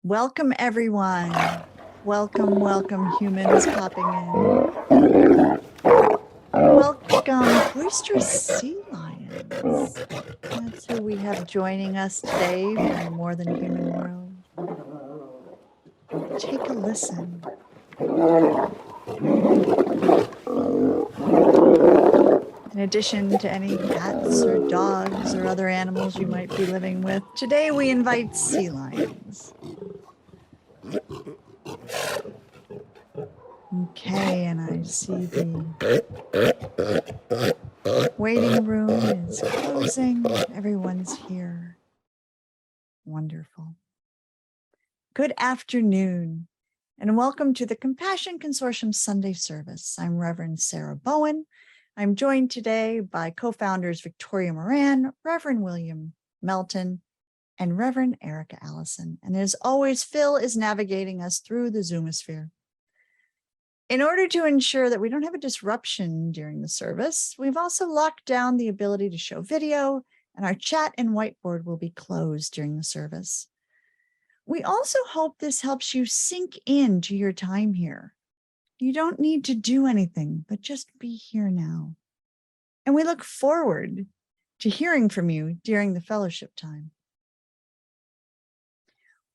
Welcome, everyone. Welcome, welcome, humans popping in. Welcome, boisterous sea lions. That's who we have joining us today from the more than human world. Take a listen. In addition to any cats or dogs or other animals you might be living with, today we invite sea lions. Okay, and I see the waiting room is closing. Everyone's here. Wonderful. Good afternoon, and welcome to the Compassion Consortium Sunday service. I'm Reverend Sarah Bowen. I'm joined today by co-founders Victoria Moran, Reverend William Melton, and Reverend Erica Allison. And as always, Phil is navigating us through the Zoomosphere. In order to ensure that we don't have a disruption during the service, we've also locked down the ability to show video, and our chat and whiteboard will be closed during the service. We also hope this helps you sink into your time here. You don't need to do anything, but just be here now. And we look forward to hearing from you during the fellowship time.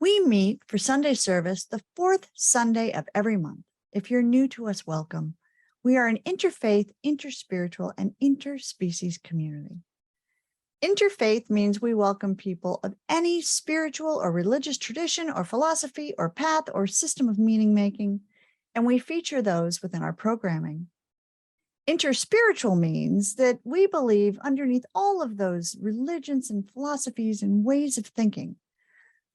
We meet for Sunday service the fourth Sunday of every month. If you're new to us, welcome. We are an interfaith, interspiritual, and interspecies community. Interfaith means we welcome people of any spiritual or religious tradition or philosophy or path or system of meaning making, and we feature those within our programming. Interspiritual means that we believe underneath all of those religions and philosophies and ways of thinking,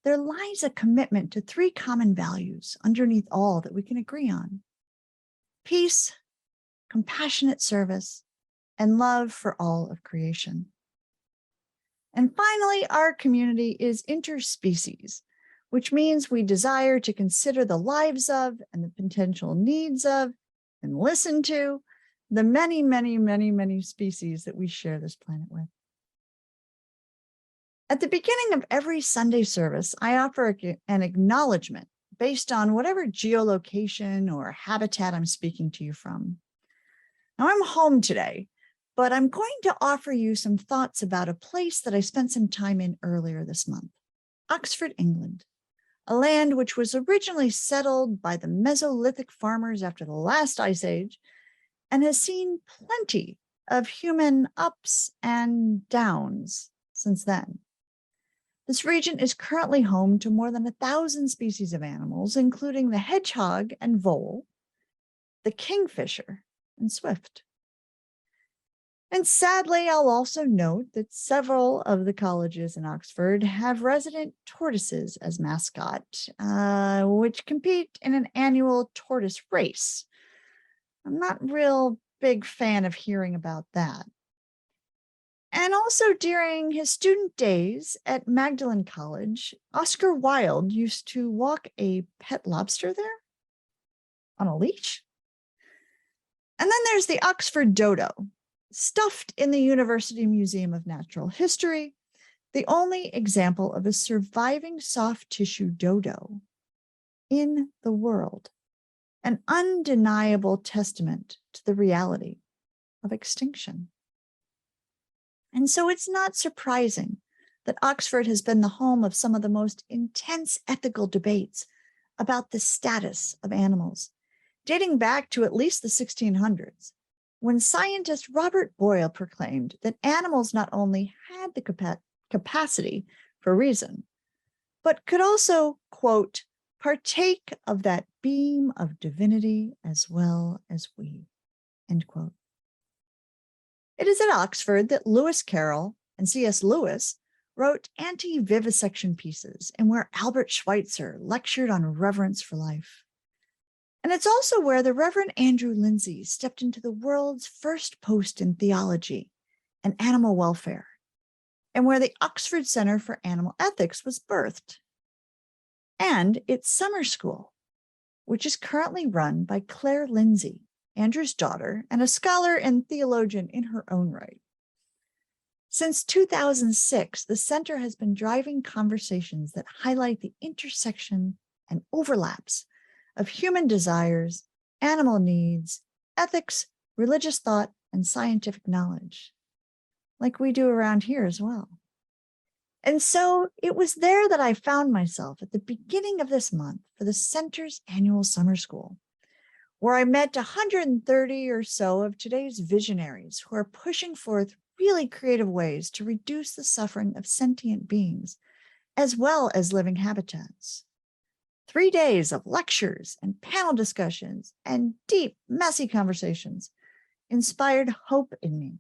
there lies a commitment to three common values underneath all that we can agree on: peace, compassionate service, and love for all of creation. And finally, our community is interspecies, which means we desire to consider the lives of and the potential needs of and listen to the many, many, many, many species that we share this planet with. At the beginning of every Sunday service, I offer an acknowledgement based on whatever geolocation or habitat I'm speaking to you from. Now, I'm home today, but I'm going to offer you some thoughts about a place that I spent some time in earlier this month, Oxford, England, a land which was originally settled by the Mesolithic farmers after the last ice age and has seen plenty of human ups and downs since then. This region is currently home to more than 1,000 species of animals, including the hedgehog and vole, the kingfisher and swift. And sadly, I'll also note that several of the colleges in Oxford have resident tortoises as mascot, which compete in an annual tortoise race. I'm not real big fan of hearing about that. And also during his student days at Magdalen College, Oscar Wilde used to walk a pet lobster there on a leash. And then there's the Oxford dodo, stuffed in the University Museum of Natural History, the only example of a surviving soft tissue dodo in the world, an undeniable testament to the reality of extinction. And so it's not surprising that Oxford has been the home of some of the most intense ethical debates about the status of animals, dating back to at least the 1600s, when scientist Robert Boyle proclaimed that animals not only had the capacity for reason, but could also, quote, partake of that beam of divinity as well as we, end quote. It is at Oxford that Lewis Carroll and C.S. Lewis wrote anti-vivisection pieces and where Albert Schweitzer lectured on reverence for life. And it's also where the Reverend Andrew Lindsay stepped into the world's first post in theology and animal welfare, and where the Oxford Center for Animal Ethics was birthed. And its summer school, which is currently run by Claire Lindsay, Andrew's daughter, and a scholar and theologian in her own right. Since 2006, the center has been driving conversations that highlight the intersection and overlaps of human desires, animal needs, ethics, religious thought, and scientific knowledge, like we do around here as well. And so it was there that I found myself at the beginning of this month for the center's annual summer school, where I met 130 or so of today's visionaries who are pushing forth really creative ways to reduce the suffering of sentient beings, as well as living habitats. 3 days of lectures and panel discussions and deep, messy conversations inspired hope in me.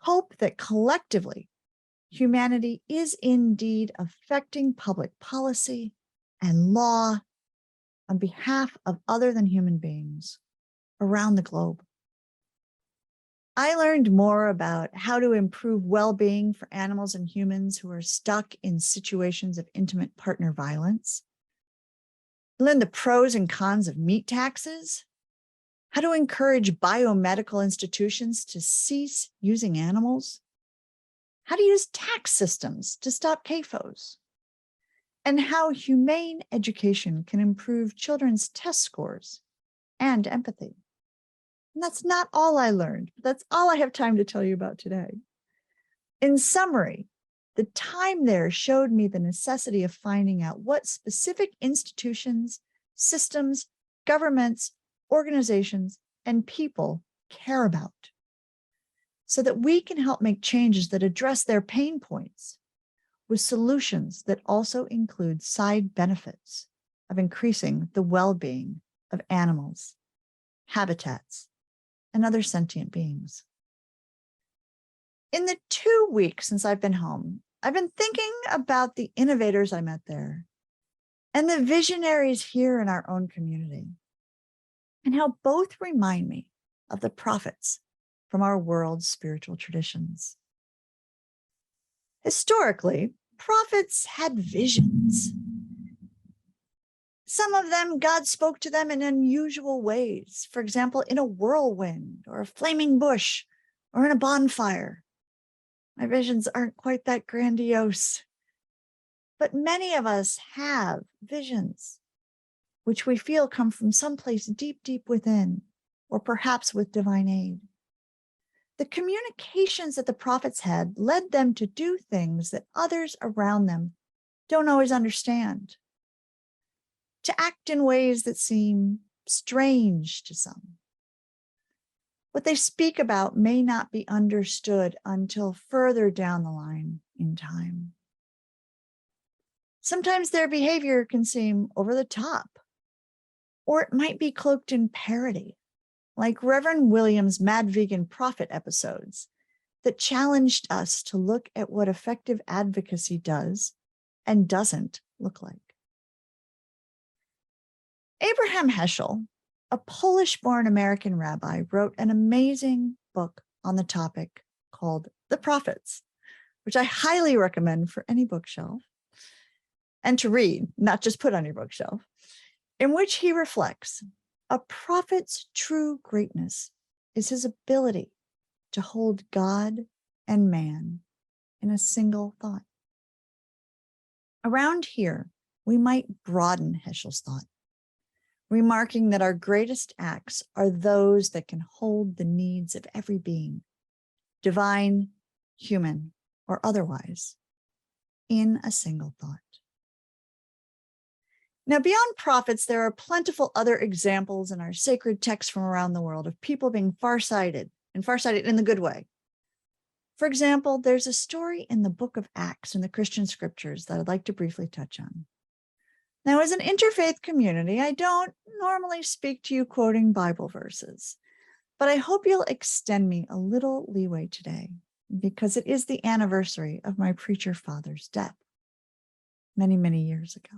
Hope that collectively, humanity is indeed affecting public policy and law on behalf of other than human beings around the globe. I learned more about how to improve well-being for animals and humans who are stuck in situations of intimate partner violence. I learned the pros and cons of meat taxes, how to encourage biomedical institutions to cease using animals, how to use tax systems to stop CAFOs, and how humane education can improve children's test scores and empathy. And that's not all I learned, but that's all I have time to tell you about today. In summary, the time there showed me the necessity of finding out what specific institutions, systems, governments, organizations, and people care about, so that we can help make changes that address their pain points with solutions that also include side benefits of increasing the well-being of animals, habitats, and other sentient beings. In the 2 weeks since I've been home, I've been thinking about the innovators I met there and the visionaries here in our own community, and how both remind me of the prophets from our world's spiritual traditions. Historically, prophets had visions. Some of them, God spoke to them in unusual ways. For example, in a whirlwind or a flaming bush or in a bonfire. My visions aren't quite that grandiose, but many of us have visions which we feel come from someplace deep, deep within, or perhaps with divine aid. The communications that the prophets had led them to do things that others around them don't always understand, to act in ways that seem strange to some. What they speak about may not be understood until further down the line in time. Sometimes their behavior can seem over the top, or it might be cloaked in parody, like Reverend William's Mad Vegan Prophet episodes that challenged us to look at what effective advocacy does and doesn't look like. Abraham Heschel, a Polish-born American rabbi, wrote an amazing book on the topic called The Prophets, which I highly recommend for any bookshelf and to read, not just put on your bookshelf, in which he reflects a prophet's true greatness is his ability to hold God and man in a single thought. Around here, we might broaden Heschel's thought, remarking that our greatest acts are those that can hold the needs of every being, divine, human, or otherwise, in a single thought. Now, beyond prophets, there are plentiful other examples in our sacred texts from around the world of people being farsighted, and farsighted in the good way. For example, there's a story in the book of Acts in the Christian scriptures that I'd like to briefly touch on. Now, as an interfaith community, I don't normally speak to you quoting Bible verses, but I hope you'll extend me a little leeway today, because it is the anniversary of my preacher father's death many, many years ago.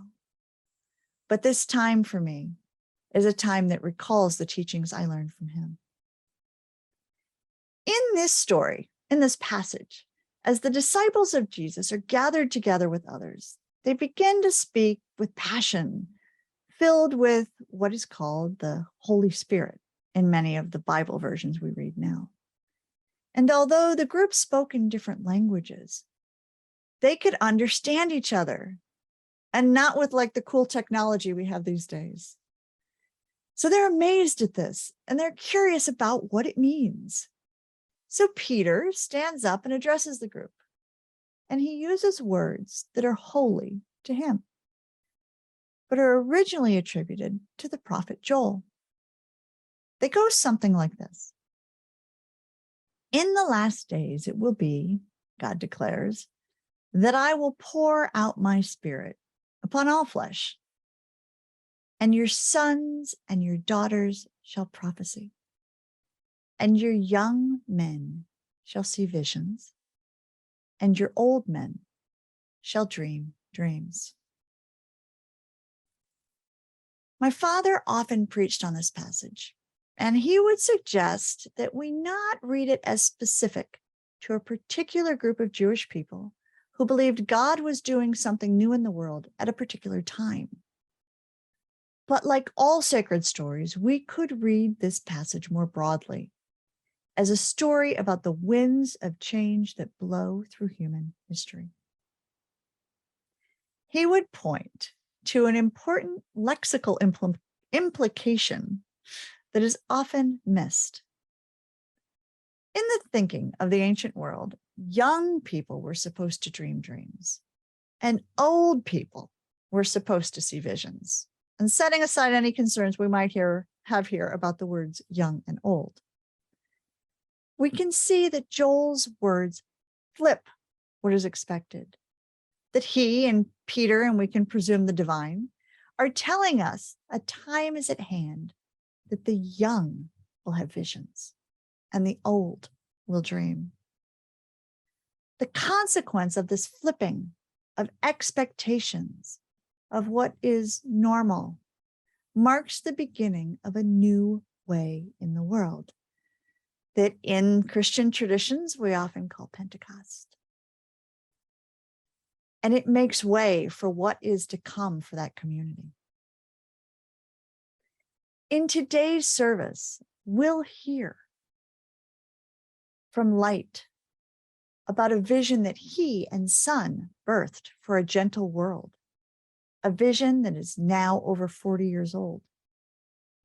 But this time for me is a time that recalls the teachings I learned from him. In this story, in this passage, as the disciples of Jesus are gathered together with others, they begin to speak with passion, filled with what is called the Holy Spirit, in many of the Bible versions we read now. And although the group spoke in different languages, they could understand each other, and not with like the cool technology we have these days. So they're amazed at this, and they're curious about what it means. So Peter stands up and addresses the group, and he uses words that are holy to him, but are originally attributed to the prophet Joel. They go something like this. In the last days it will be, God declares, that I will pour out my spirit upon all flesh, and your sons and your daughters shall prophesy, and your young men shall see visions, and your old men shall dream dreams. My father often preached on this passage, and he would suggest that we not read it as specific to a particular group of Jewish people who believed God was doing something new in the world at a particular time. But like all sacred stories, we could read this passage more broadly as a story about the winds of change that blow through human history. He would point to an important lexical implication that is often missed. In the thinking of the ancient world, young people were supposed to dream dreams, and old people were supposed to see visions. And setting aside any concerns we might have here about the words young and old, we can see that Joel's words flip what is expected, that he and Peter, and we can presume the divine, are telling us a time is at hand that the young will have visions and the old will dream. The consequence of this flipping of expectations of what is normal marks the beginning of a new way in the world that in Christian traditions we often call Pentecost. And it makes way for what is to come for that community. In today's service, we'll hear from Light about a vision that he and Son birthed for a gentle world, a vision that is now over 40 years old,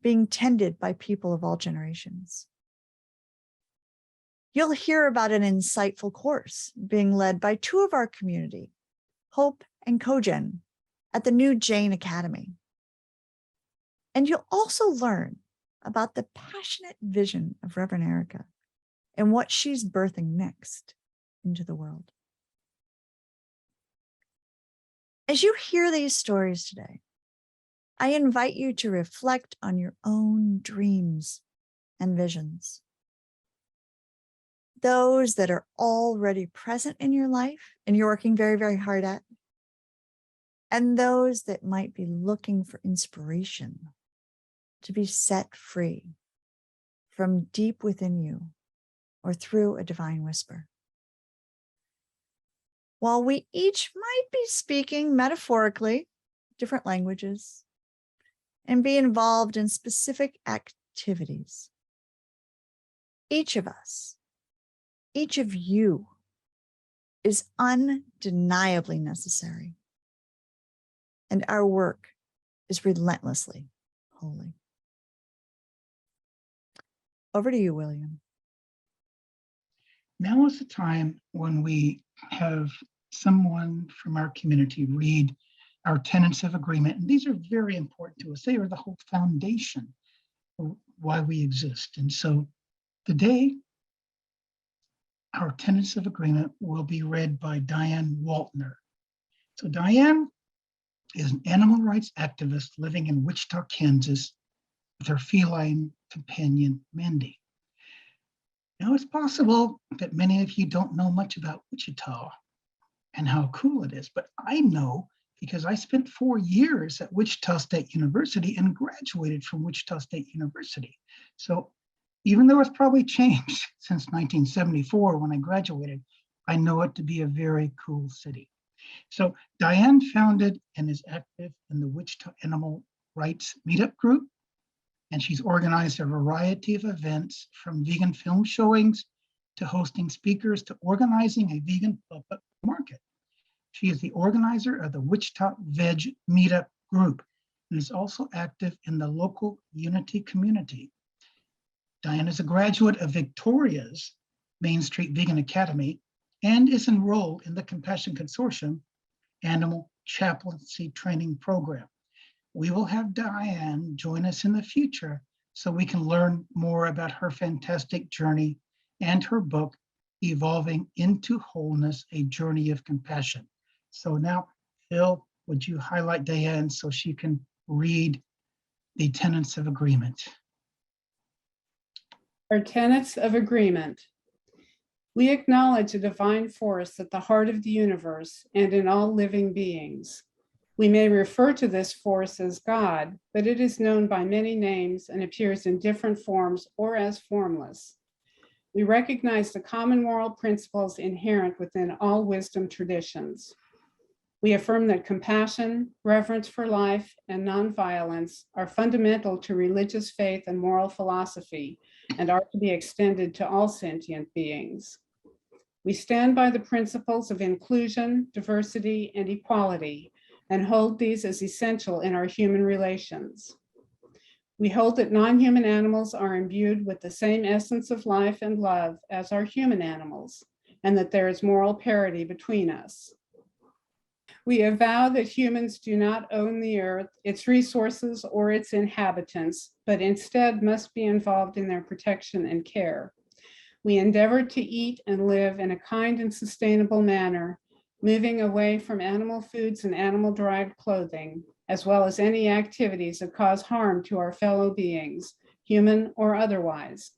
being tended by people of all generations. You'll hear about an insightful course being led by two of our community, Hope and Cogen, at the new Jane Academy. And you'll also learn about the passionate vision of Reverend Erica and what she's birthing next into the world. As you hear these stories today, I invite you to reflect on your own dreams and visions. Those that are already present in your life and you're working very, very hard at, and those that might be looking for inspiration to be set free from deep within you or through a divine whisper. While we each might be speaking metaphorically different languages and be involved in specific activities, each of us, each of you is undeniably necessary, and our work is relentlessly holy. Over to you, William. Now is the time when we have someone from our community read our Tenets of Agreement. And these are very important to us. They are the whole foundation for why we exist. And so today, our Tenets of Agreement will be read by Diane Waltner. So Diane is an animal rights activist living in Wichita, Kansas, with her feline companion, Mandy. Now, it's possible that many of you don't know much about Wichita and how cool it is, but I know because I spent 4 years at Wichita State University and graduated from Wichita State University. So even though it's probably changed since 1974 when I graduated, I know it to be a very cool city. So Diane founded and is active in the Wichita Animal Rights Meetup Group and she's organized a variety of events from vegan film showings to hosting speakers to organizing a vegan puppet market. She is the organizer of the Wichita Veg Meetup group and is also active in the local Unity community. Diane is a graduate of Victoria's Main Street Vegan Academy and is enrolled in the Compassion Consortium Animal Chaplaincy Training Program. We will have Diane join us in the future so we can learn more about her fantastic journey and her book, Evolving into Wholeness, A Journey of Compassion. So now, Phil, would you highlight Diane so she can read the Tenets of Agreement? Our Tenets of Agreement. We acknowledge a divine force at the heart of the universe and in all living beings. We may refer to this force as God, but it is known by many names and appears in different forms or as formless. We recognize the common moral principles inherent within all wisdom traditions. We affirm that compassion, reverence for life, and nonviolence are fundamental to religious faith and moral philosophy and are to be extended to all sentient beings. We stand by the principles of inclusion, diversity, and equality, and hold these as essential in our human relations. We hold that non-human animals are imbued with the same essence of life and love as our human animals, and that there is moral parity between us. We avow that humans do not own the earth, its resources, or its inhabitants, but instead must be involved in their protection and care. We endeavor to eat and live in a kind and sustainable manner, moving away from animal foods and animal-derived clothing, as well as any activities that cause harm to our fellow beings, human or otherwise.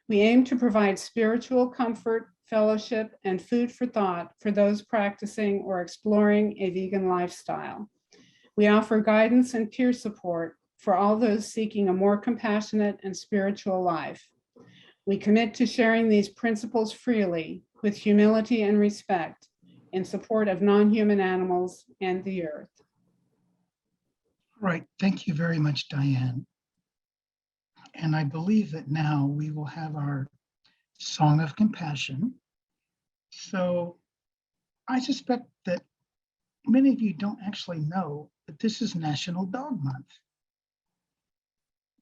We aim to provide spiritual comfort, fellowship, and food for thought for those practicing or exploring a vegan lifestyle. We offer guidance and peer support for all those seeking a more compassionate and spiritual life. We commit to sharing these principles freely with humility and respect in support of non-human animals and the earth. All right, thank you very much, Diane. And I believe that now we will have our Song of Compassion. So I suspect that many of you don't actually know that this is National Dog Month.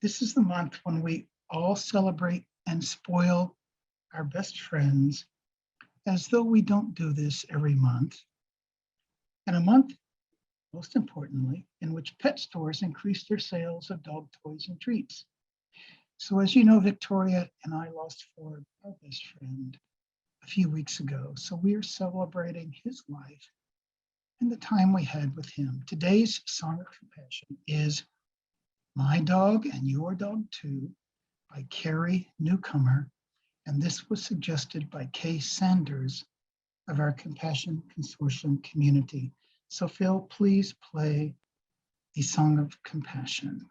This is the month when we all celebrate and spoil our best friends, as though we don't do this every month. And a month, most importantly, in which pet stores increase their sales of dog toys and treats. So as you know, Victoria and I lost Ford, our best friend, a few weeks ago. So we are celebrating his life and the time we had with him. Today's Song of Compassion is My Dog and Your Dog Too by Carrie Newcomer. And this was suggested by Kay Sanders of our Compassion Consortium community. So Phil, please play the Song of Compassion.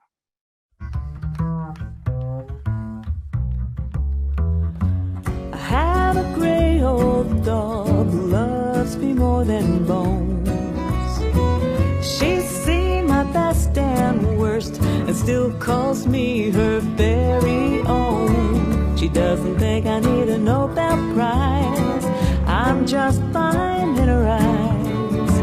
I have a gray old dog who loves me more than bones. She's seen my best and worst and still calls me her very own. She doesn't think I need a Nobel Prize. I'm just fine in her eyes.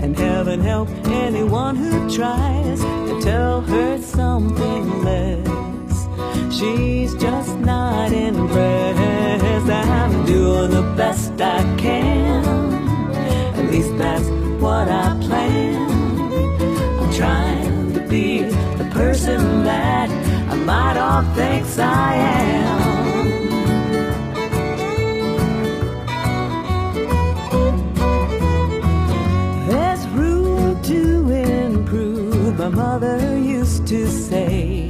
And heaven help anyone who tries to tell her something less. She's just not impressed. I'm doing the best I can. At least that's what I plan. I'm trying to be the person that my dog thinks I am. There's room to improve, my mother used to say.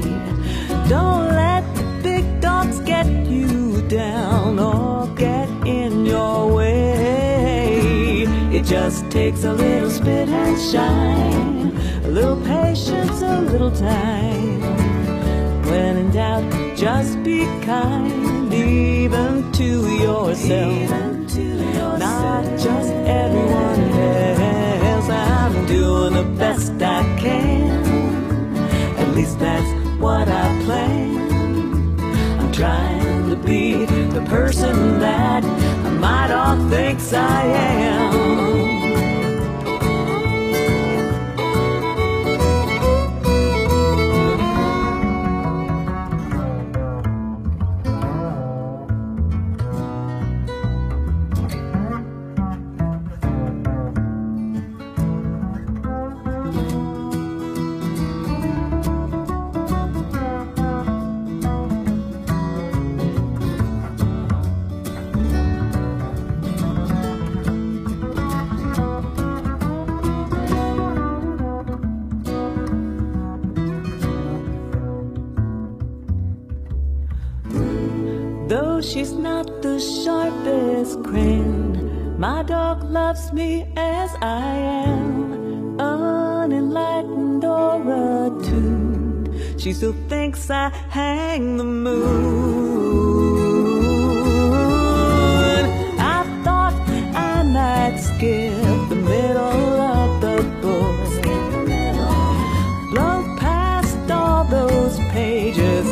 Don't let the big dogs get you down or get in your way. It just takes a little spit and shine, a little patience, a little time. When in doubt, just be kind, even to yourself. Not just everyone else. I'm doing the best I can. At least that's what I planned. I'm trying to be the person that my dog thinks I am. Though she's not the sharpest crayon, my dog loves me as I am, unenlightened or attuned. She still thinks I hang the moon. I thought I might skip the middle of the book, blow past all those pages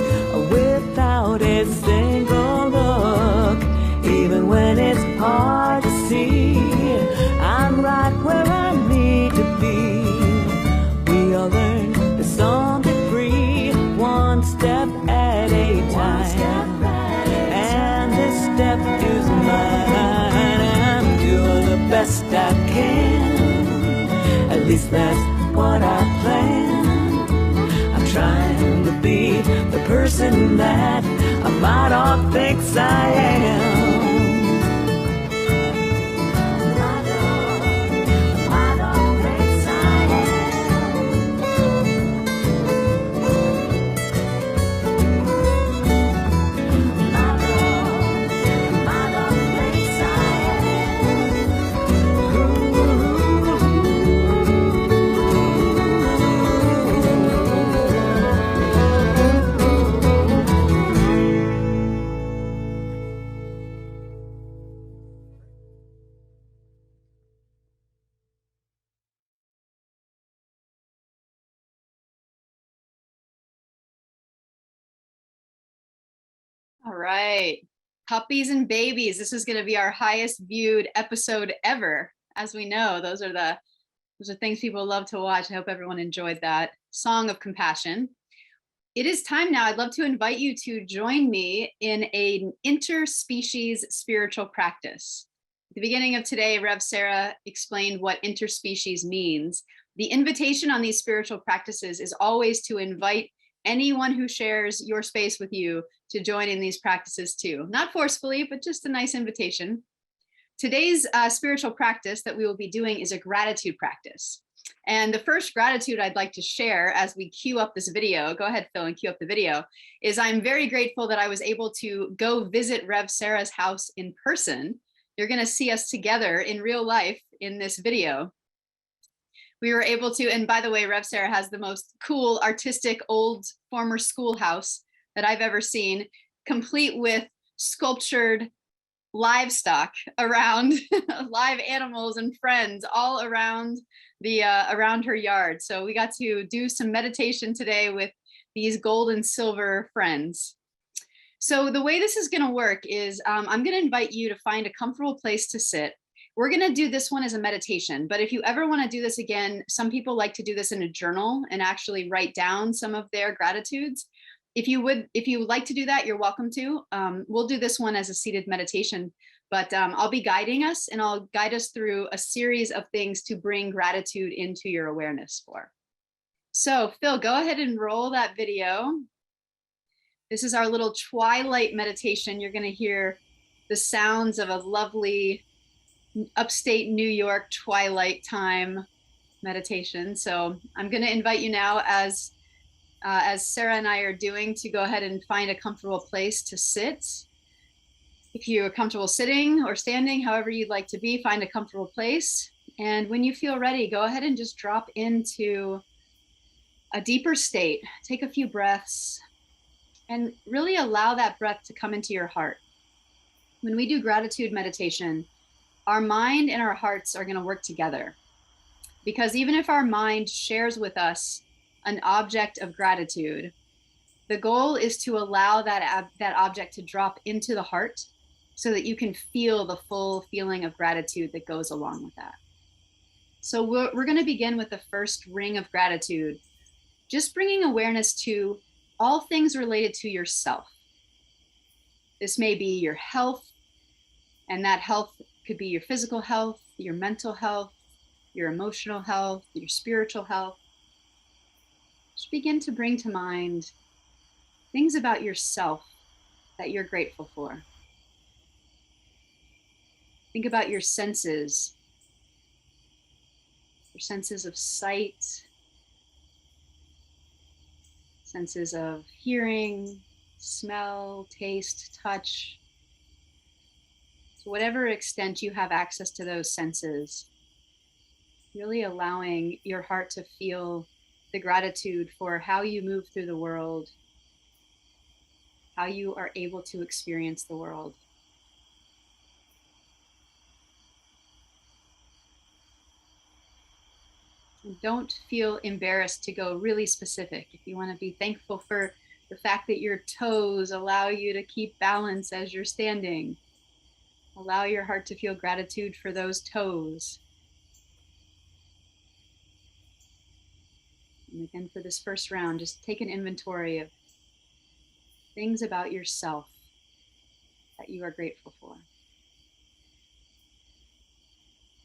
without a single look. Even when it's hard to see, I'm right where I need to be. We all learn to some degree, one step at a time, and this step is mine. I'm doing the best I can, at least that's what I plan. I'm trying to be the person that my dog thinks I am. My dog thinks I All right, puppies and babies. This is going to be our highest viewed episode ever. As we know, those are things people love to watch. I hope everyone enjoyed that song of compassion. It is time now. I'd love to invite you to join me in an interspecies spiritual practice. At the beginning of today, Rev Sarah explained what interspecies means. The invitation on these spiritual practices is always to invite anyone who shares your space with you to join in these practices too. Not forcefully, but just a nice invitation. Today's spiritual practice that we will be doing is a gratitude practice. And the first gratitude I'd like to share as we queue up this video, go ahead, Phil, and queue up the video, is I'm very grateful that I was able to go visit Rev Sarah's house in person. You're gonna see us together in real life in this video. We were able to, and by the way, Rev Sarah has the most cool, artistic, old former schoolhouse that I've ever seen, complete with sculptured livestock around, live animals and friends all around around her yard. So we got to do some meditation today with these gold and silver friends. So the way this is going to work is I'm going to invite you to find a comfortable place to sit. We're going to do this one as a meditation, but if you ever want to do this again, some people like to do this in a journal and actually write down some of their gratitudes. If you would like to do that, you're welcome to. We'll do this one as a seated meditation, but I'll be guiding us, and I'll guide us through a series of things to bring gratitude into your awareness for. So Phil, go ahead and roll that video. This is our little twilight meditation. You're going to hear the sounds of a lovely upstate New York twilight time meditation. So I'm going to invite you now, as Sarah and I are doing, to go ahead and find a comfortable place to sit. If you're comfortable sitting or standing, however you'd like to be, find a comfortable place. And when you feel ready, go ahead and just drop into a deeper state. Take a few breaths and really allow that breath to come into your heart. When we do gratitude meditation, our mind and our hearts are going to work together, because even if our mind shares with us an object of gratitude, The goal is to allow that object to drop into the heart so that you can feel the full feeling of gratitude that goes along with that. So we're going to begin with the first ring of gratitude, just bringing awareness to all things related to yourself. This may be your health, and that health could be your physical health, your mental health, your emotional health, your spiritual health. Just begin to bring to mind things about yourself that you're grateful for. Think about your senses of sight, senses of hearing, smell, taste, touch. To whatever extent you have access to those senses, really allowing your heart to feel the gratitude for how you move through the world, how you are able to experience the world. And don't feel embarrassed to go really specific. If you want to be thankful for the fact that your toes allow you to keep balance as you're standing, allow your heart to feel gratitude for those toes. And again, for this first round, just take an inventory of things about yourself that you are grateful for.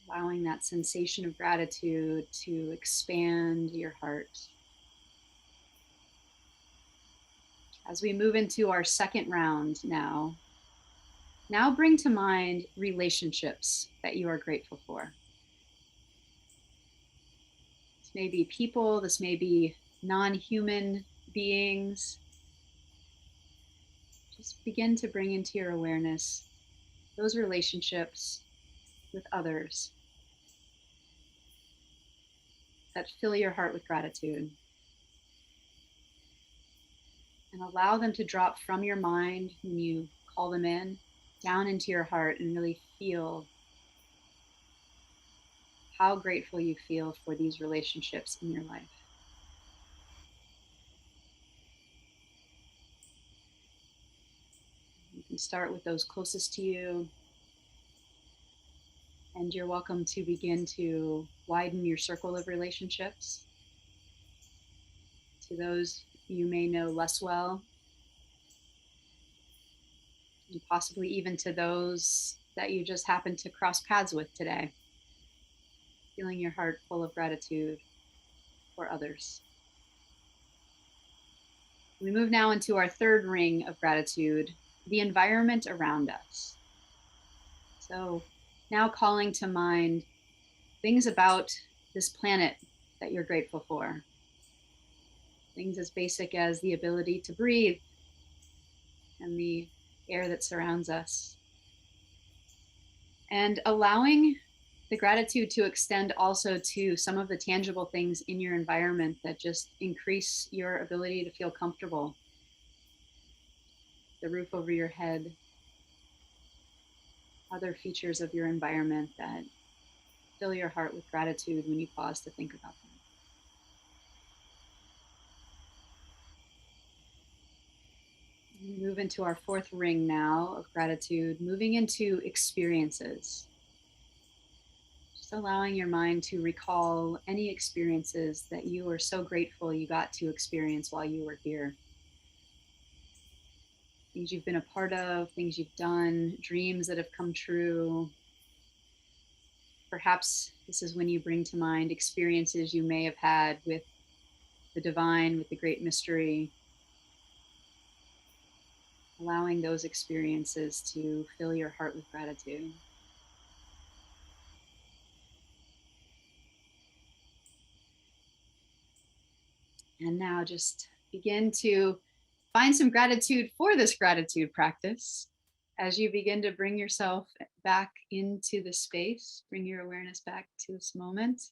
Allowing that sensation of gratitude to expand your heart. As we move into our second round now bring to mind relationships that you are grateful for. This may be people, this may be non-human beings. Just begin to bring into your awareness those relationships with others that fill your heart with gratitude. And allow them to drop from your mind when you call them in, down into your heart, and really feel how grateful you feel for these relationships in your life. You can start with those closest to you, and you're welcome to begin to widen your circle of relationships to those you may know less well, and possibly even to those that you just happen to cross paths with today. Feeling your heart full of gratitude for others. We move now into our third ring of gratitude, the environment around us. So now calling to mind things about this planet that you're grateful for. Things as basic as the ability to breathe and the air that surrounds us. And allowing the gratitude to extend also to some of the tangible things in your environment that just increase your ability to feel comfortable. The roof over your head, other features of your environment that fill your heart with gratitude when you pause to think about them. We move into our fourth ring now of gratitude, moving into experiences. Just allowing your mind to recall any experiences that you are so grateful you got to experience while you were here. Things you've been a part of, things you've done, dreams that have come true. Perhaps this is when you bring to mind experiences you may have had with the divine, with the great mystery. Allowing those experiences to fill your heart with gratitude. And now just begin to find some gratitude for this gratitude practice as you begin to bring yourself back into the space, bring your awareness back to this moment.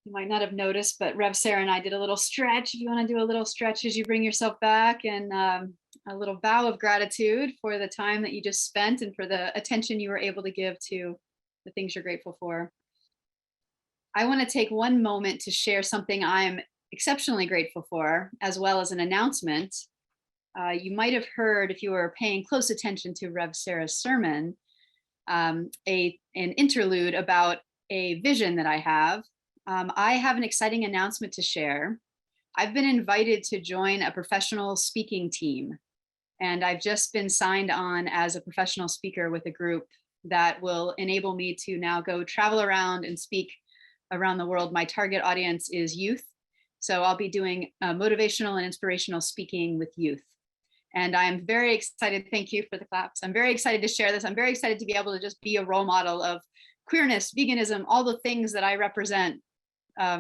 You might not have noticed, but Rev Sarah and I did a little stretch. If you want to do a little stretch as you bring yourself back, and a little bow of gratitude for the time that you just spent and for the attention you were able to give to the things you're grateful for. I want to take one moment to share something I'm exceptionally grateful for, as well as an announcement. You might have heard, if you were paying close attention to Rev Sarah's sermon, an interlude about a vision that I have. I have an exciting announcement to share. I've been invited to join a professional speaking team, and I've just been signed on as a professional speaker with a group that will enable me to now go travel around and speak around the world. My target audience is youth, so I'll be doing motivational and inspirational speaking with youth. And I'm very excited. Thank you for the claps. I'm very excited to share this. I'm very excited to be able to just be a role model of queerness, veganism, all the things that I represent,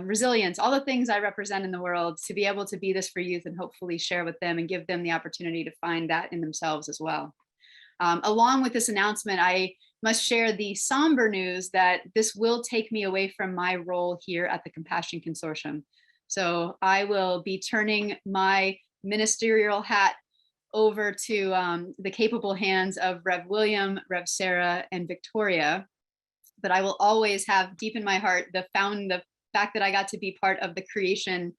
resilience, all the things I represent in the world, to be able to be this for youth and hopefully share with them and give them the opportunity to find that in themselves as well. Along with this announcement, I must share the somber news that this will take me away from my role here at the Compassion Consortium. So I will be turning my ministerial hat over to the capable hands of Rev William, Rev Sarah, and Victoria. But I will always have deep in my heart the fact that I got to be part of the creation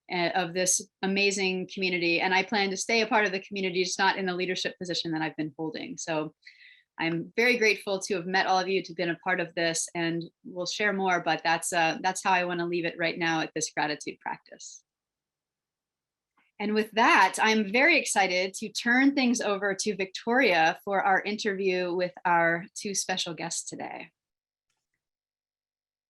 of this amazing community. And I plan to stay a part of the community, just not in the leadership position that I've been holding. So I'm very grateful to have met all of you, to have been a part of this, and we'll share more, but that's how I want to leave it right now at this gratitude practice. And with that, I'm very excited to turn things over to Victoria for our interview with our two special guests today.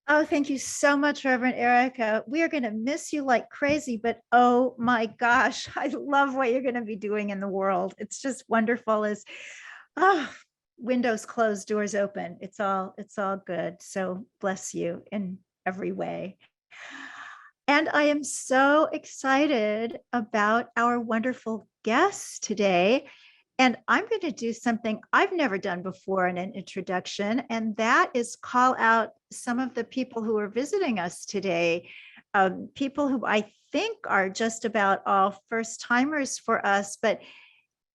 Oh, thank you so much, Reverend Erica. We are going to miss you like crazy, but oh my gosh, I love what you're going to be doing in the world. It's just wonderful. As windows closed, doors open. It's all good. So bless you in every way. And I am so excited about our wonderful guests today. And I'm going to do something I've never done before in an introduction, and that is call out some of the people who are visiting us today, people who I think are just about all first timers for us, but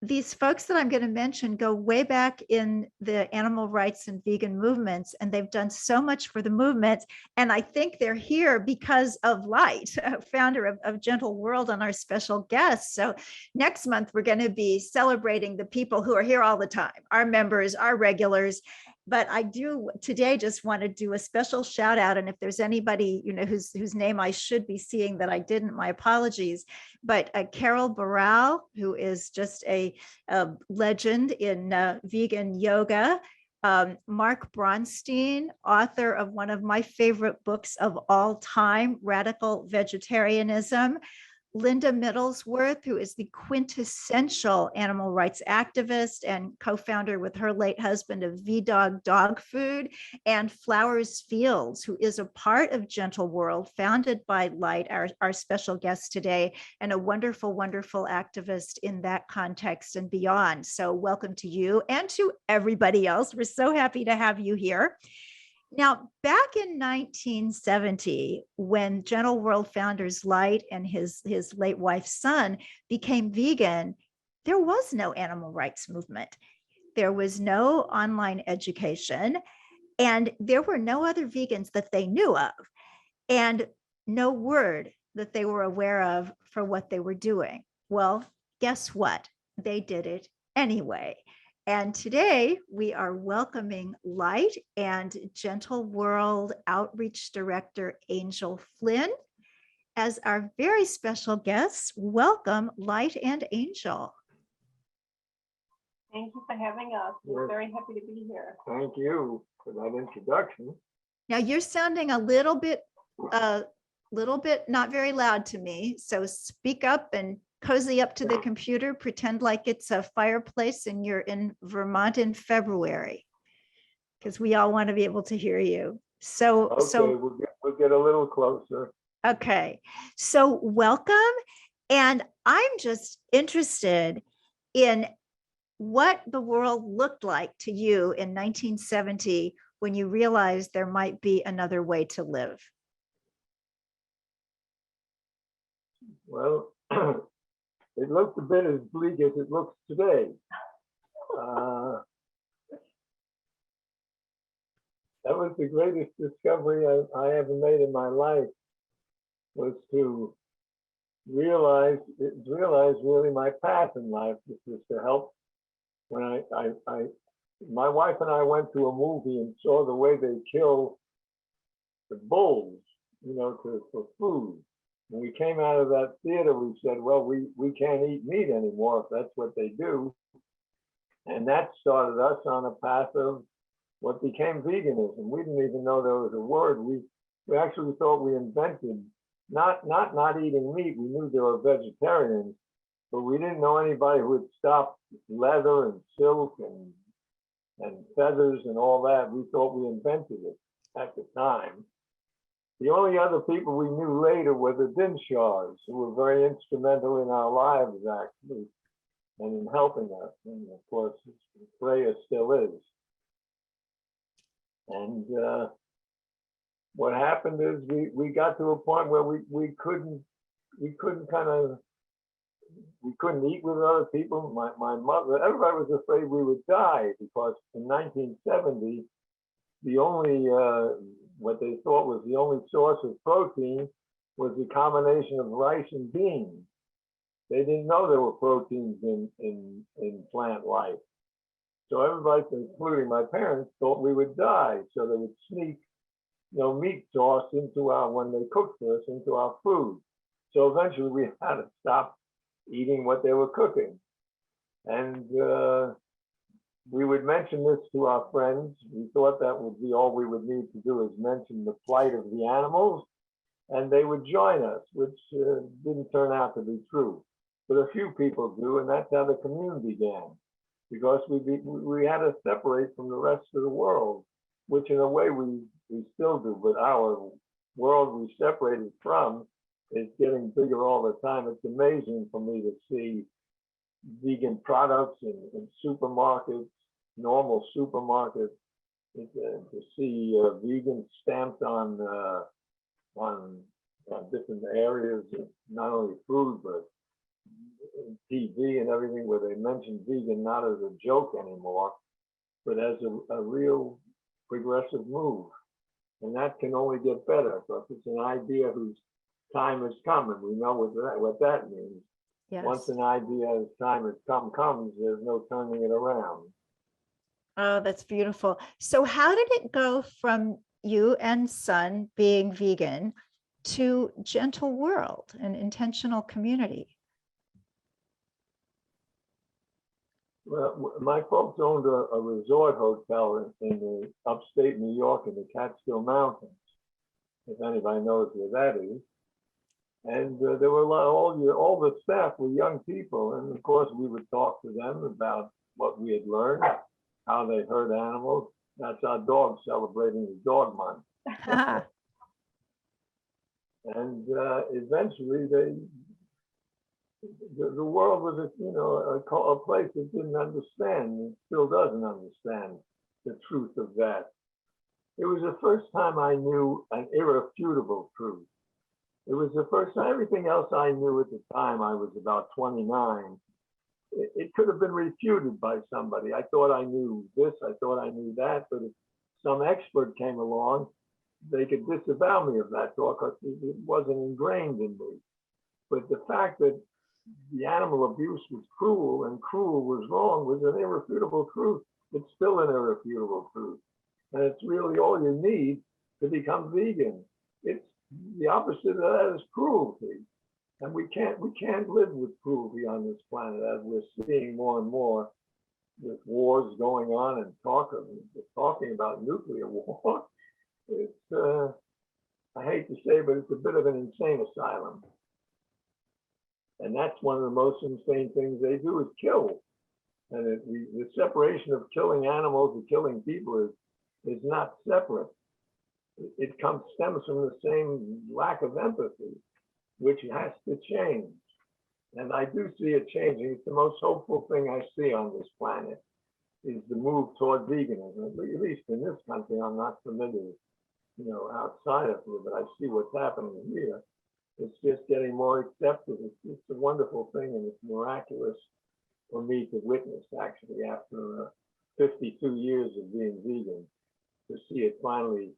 these folks that I'm going to mention go way back in the animal rights and vegan movements, and they've done so much for the movement. And I think they're here because of Light, founder of Gentle World, and our special guest. So next month, we're going to be celebrating the people who are here all the time, our members, our regulars. But I do today just want to do a special shout out. And if there's anybody, whose name I should be seeing that I didn't, my apologies. But Carol Barral, who is just a legend in vegan yoga. Mark Bronstein, author of one of my favorite books of all time, Radical Vegetarianism. Linda Middlesworth, who is the quintessential animal rights activist and co-founder with her late husband of V-Dog Dog Food, and Flowers Fields, who is a part of Gentle World, founded by Light, our special guest today, and a wonderful, wonderful activist in that context and beyond. So welcome to you and to everybody else. We're so happy to have you here. Now, back in 1970, when Gentle World founders Light and his late wife's son became vegan, there was no animal rights movement. There was no online education, and there were no other vegans that they knew of, and no word that they were aware of for what they were doing. Well, guess what? They did it anyway. And today we are welcoming Light and Gentle World Outreach Director Angel Flynn as our very special guests. Welcome, Light and Angel. Thank you for having us. We're very happy to be here. Thank you for that introduction. Now you're sounding a little bit not very loud to me. So speak up and cozy up to the computer, pretend like it's a fireplace and you're in Vermont in February, because we all want to be able to hear you. So we'll get a little closer. Okay, so welcome. And I'm just interested in what the world looked like to you in 1970 when you realized there might be another way to live. Well, it looked a bit as bleak as it looks today. That was the greatest discovery I ever made in my life, was to realized really my path in life. This is to help. When my wife and I went to a movie and saw the way they kill the bulls, for food. When we came out of that theater, we said, well, we can't eat meat anymore if that's what they do. And that started us on a path of what became veganism. We didn't even know there was a word. We actually thought we invented not eating meat. We knew there were vegetarians, but we didn't know anybody who had stopped leather and silk and feathers and all that. We thought we invented it at the time. The only other people we knew later were the Dinshars, who were very instrumental in our lives, actually, and in helping us. And of course, Freya still is. And what happened is we got to a point where we couldn't eat with other people. My mother, everybody was afraid we would die, because in 1970, the only what they thought was the only source of protein was the combination of rice and beans. They didn't know there were proteins in plant life. So everybody, including my parents, thought we would die. So they would sneak, meat sauce when they cooked for us, into our food. So eventually we had to stop eating what they were cooking. And we would mention this to our friends. We thought that would be all we would need to do, is mention the plight of the animals, and they would join us, which didn't turn out to be true. But a few people do, and that's how the commune began, because we had to separate from the rest of the world, which in a way we still do, but our world we separated from is getting bigger all the time. It's amazing for me to see vegan products in supermarkets, normal supermarkets, to see vegan stamped on different areas, not only food, but TV and everything, where they mention vegan not as a joke anymore, but as a real progressive move. And that can only get better, because it's an idea whose time has come, and we know what that means. Yes. Once an idea's time has comes, there's no turning it around. Oh, that's beautiful. So how did it go from you and son being vegan to Gentle World, an intentional community? Well, my folks owned a resort hotel in the upstate New York in the Catskill Mountains, if anybody knows where that is. And there were all the staff were young people, and of course we would talk to them about what we had learned, how they herd animals. That's our dog celebrating the dog month. And eventually the world was a place that didn't understand, and still doesn't understand the truth of that. It was the first time I knew an irrefutable truth. It was the first time. Everything else I knew at the time, I was about 29. It could have been refuted by somebody. I thought I knew this, I thought I knew that, but if some expert came along, they could disavow me of that thought, because it wasn't ingrained in me. But the fact that the animal abuse was cruel and cruel was wrong was an irrefutable truth. It's still an irrefutable truth. And it's really all you need to become vegan. It's the opposite of that is cruelty. And we can't live with cruelty on this planet, as we're seeing more and more with wars going on and talking about nuclear war. It's I hate to say, but it's a bit of an insane asylum. And that's one of the most insane things they do, is kill. And the separation of killing animals and killing people is not separate. It stems from the same lack of empathy, which has to change. And I do see it changing. It's the most hopeful thing I see on this planet, is the move toward veganism. At least in this country, I'm not familiar, outside of here, but I see what's happening here. It's just getting more accepted. It's a wonderful thing, and it's miraculous for me to witness, actually, after 52 years of being vegan, to see it finally,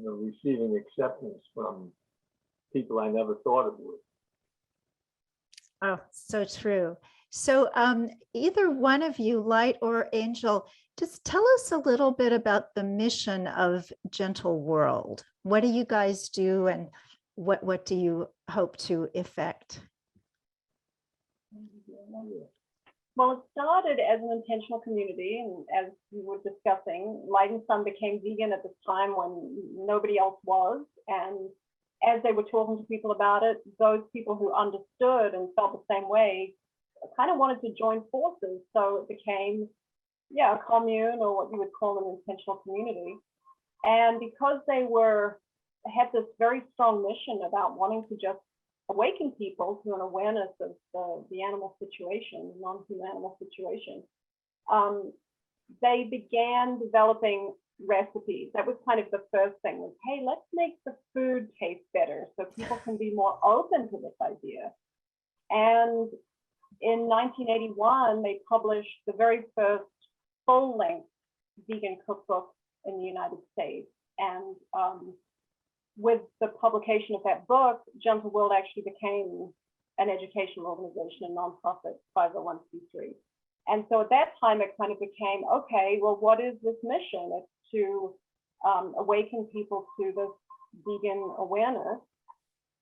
receiving acceptance from people I never thought it would. Oh, so true. So either one of you, Light or Angel, just tell us a little bit about the mission of Gentle World. What do you guys do, and what do you hope to effect? Well, it started as an intentional community, and as we were discussing, Light and Sun became vegan at this time when nobody else was. And as they were talking to people about it, those people who understood and felt the same way kind of wanted to join forces. So it became, a commune, or what you would call an intentional community. And because they had this very strong mission about wanting to just awaken people to an awareness of the animal situation, non-human animal situation, they began developing recipes. That was kind of the first thing, was, hey, let's make the food taste better so people can be more open to this idea. And in 1981, they published the very first full-length vegan cookbook in the United States. And with the publication of that book, Gentle World actually became an educational organization, a nonprofit 501c3. And so at that time, it kind of became, okay, well, what is this mission? It's to awaken people to this vegan awareness.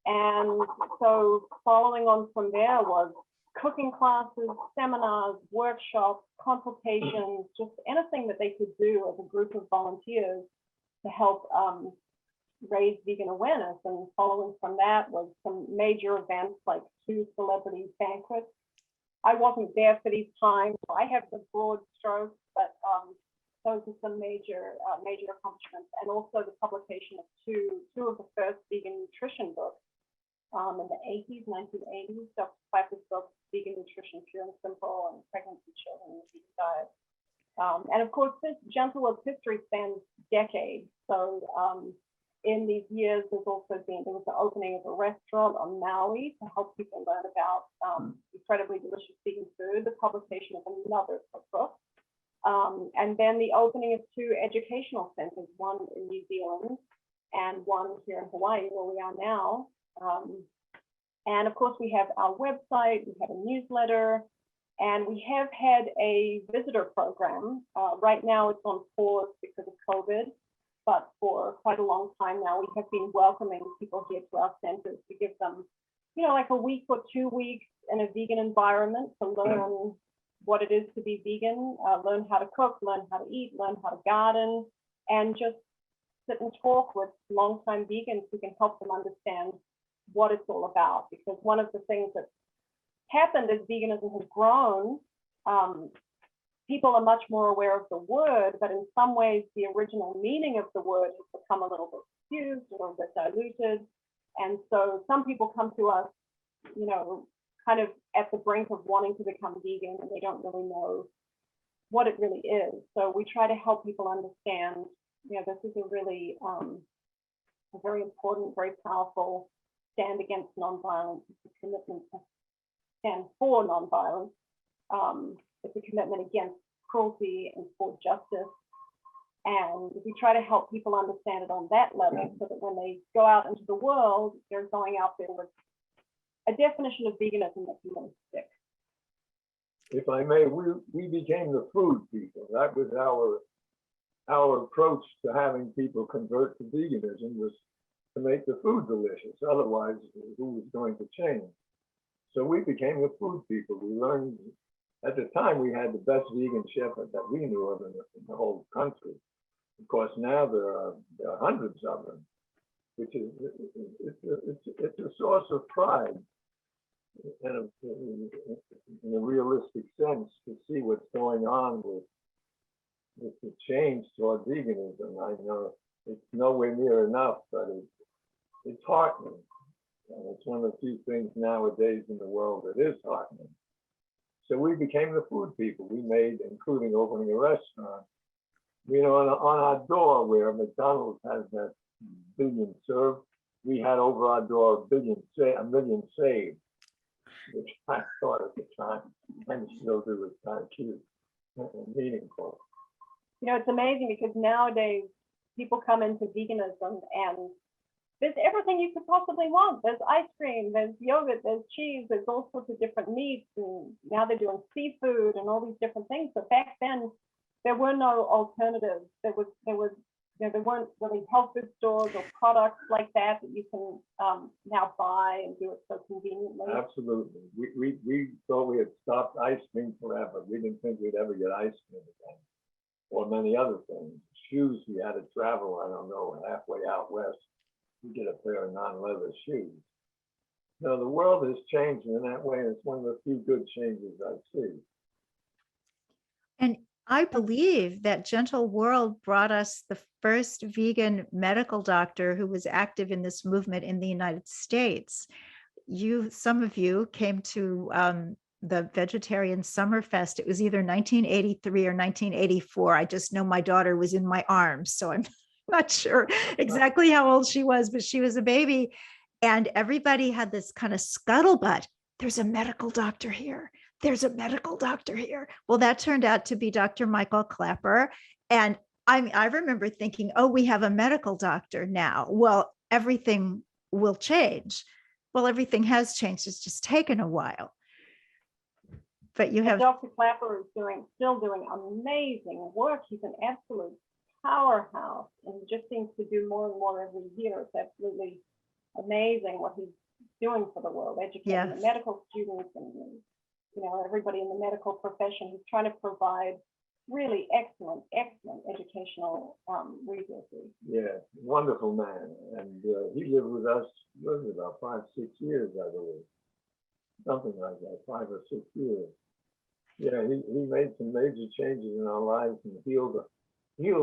And so following on from there was cooking classes, seminars, workshops, consultations, just anything that they could do as a group of volunteers to help raise vegan awareness. And following from that was some major events like 2 celebrity banquets. I wasn't there for these times, so I have the broad strokes, but those are some major accomplishments. And also the publication of two of the first vegan nutrition books in the 1980s, Dr. Piper's book, Vegan Nutrition, Pure and Simple, and Pregnancy Children, the Vegan Diet. And of course, this Gentle World's history spans decades. So in these years, there was the opening of a restaurant on Maui to help people learn about incredibly delicious vegan food, the publication of another cookbook, and then the opening of 2 educational centers, one in New Zealand and one here in Hawaii, where we are now. And of course, we have our website, we have a newsletter, and we have had a visitor program. Right now, it's on pause because of COVID. But for quite a long time now, we have been welcoming people here to our centers to give them, like a week or 2 weeks in a vegan environment to learn what it is to be vegan, learn how to cook, learn how to eat, learn how to garden, and just sit and talk with longtime vegans who can help them understand what it's all about. Because one of the things that's happened as veganism has grown, people are much more aware of the word, but in some ways, the original meaning of the word has become a little bit confused, a little bit diluted. And so some people come to us, kind of at the brink of wanting to become vegan, and they don't really know what it really is. So we try to help people understand, this is a really, a very important, very powerful stand against nonviolence. It's a commitment to stand for nonviolence. It's a commitment against cruelty and for justice. And we try to help people understand it on that level so that when they go out into the world, they're going out there with a definition of veganism that can really stick. If I may, we became the food people. That was our approach to having people convert to veganism, was to make the food delicious. Otherwise, who was going to change? So we became the food people. We learned, at the time, we had the best vegan chef that we knew of in the whole country. Of course, now there are hundreds of them, which is it's a source of pride in a realistic sense to see what's going on with the change toward veganism. I know it's nowhere near enough, but it's heartening. And it's one of the few things nowadays in the world that is heartening. So we became the food people. We made, including opening a restaurant, on our door where McDonald's has that billion served, we had over our door a million saved, which I thought at the time, and still do, was kind of cute and meaningful. It's amazing because nowadays people come into veganism and there's everything you could possibly want. There's ice cream, there's yogurt, there's cheese, there's all sorts of different meats, and now they're doing seafood and all these different things. But back then, there were no alternatives. There weren't really health food stores or products like that you can now buy and do it so conveniently. Absolutely. We thought we had stopped ice cream forever. We didn't think we'd ever get ice cream again, or many other things. Shoes, we had to travel, I don't know, halfway out west to get a pair of non-leather shoes. No, the world has changed in that way, and it's one of the few good changes I see. And I believe that Gentle World brought us the first vegan medical doctor who was active in this movement in the United States. Some of you came to the Vegetarian Summerfest. It was either 1983 or 1984. I just know my daughter was in my arms, so I'm not sure exactly how old she was, but she was a baby. And everybody had this kind of scuttlebutt. There's a medical doctor here. There's a medical doctor here. Well, that turned out to be Dr. Michael Clapper. And I remember thinking, oh, we have a medical doctor now. Well, everything will change. Well, everything has changed. It's just taken a while. But you have Dr. Clapper is still doing amazing work. He's an absolute powerhouse and just seems to do more and more every year. It's absolutely amazing what he's doing for the world, educating the medical students and everybody in the medical profession. He's trying to provide really excellent educational resources. Yeah, wonderful man. And he lived with us, about 5-6 years, I believe. Something like that, 5 or 6 years. Yeah, he made some major changes in our lives and healed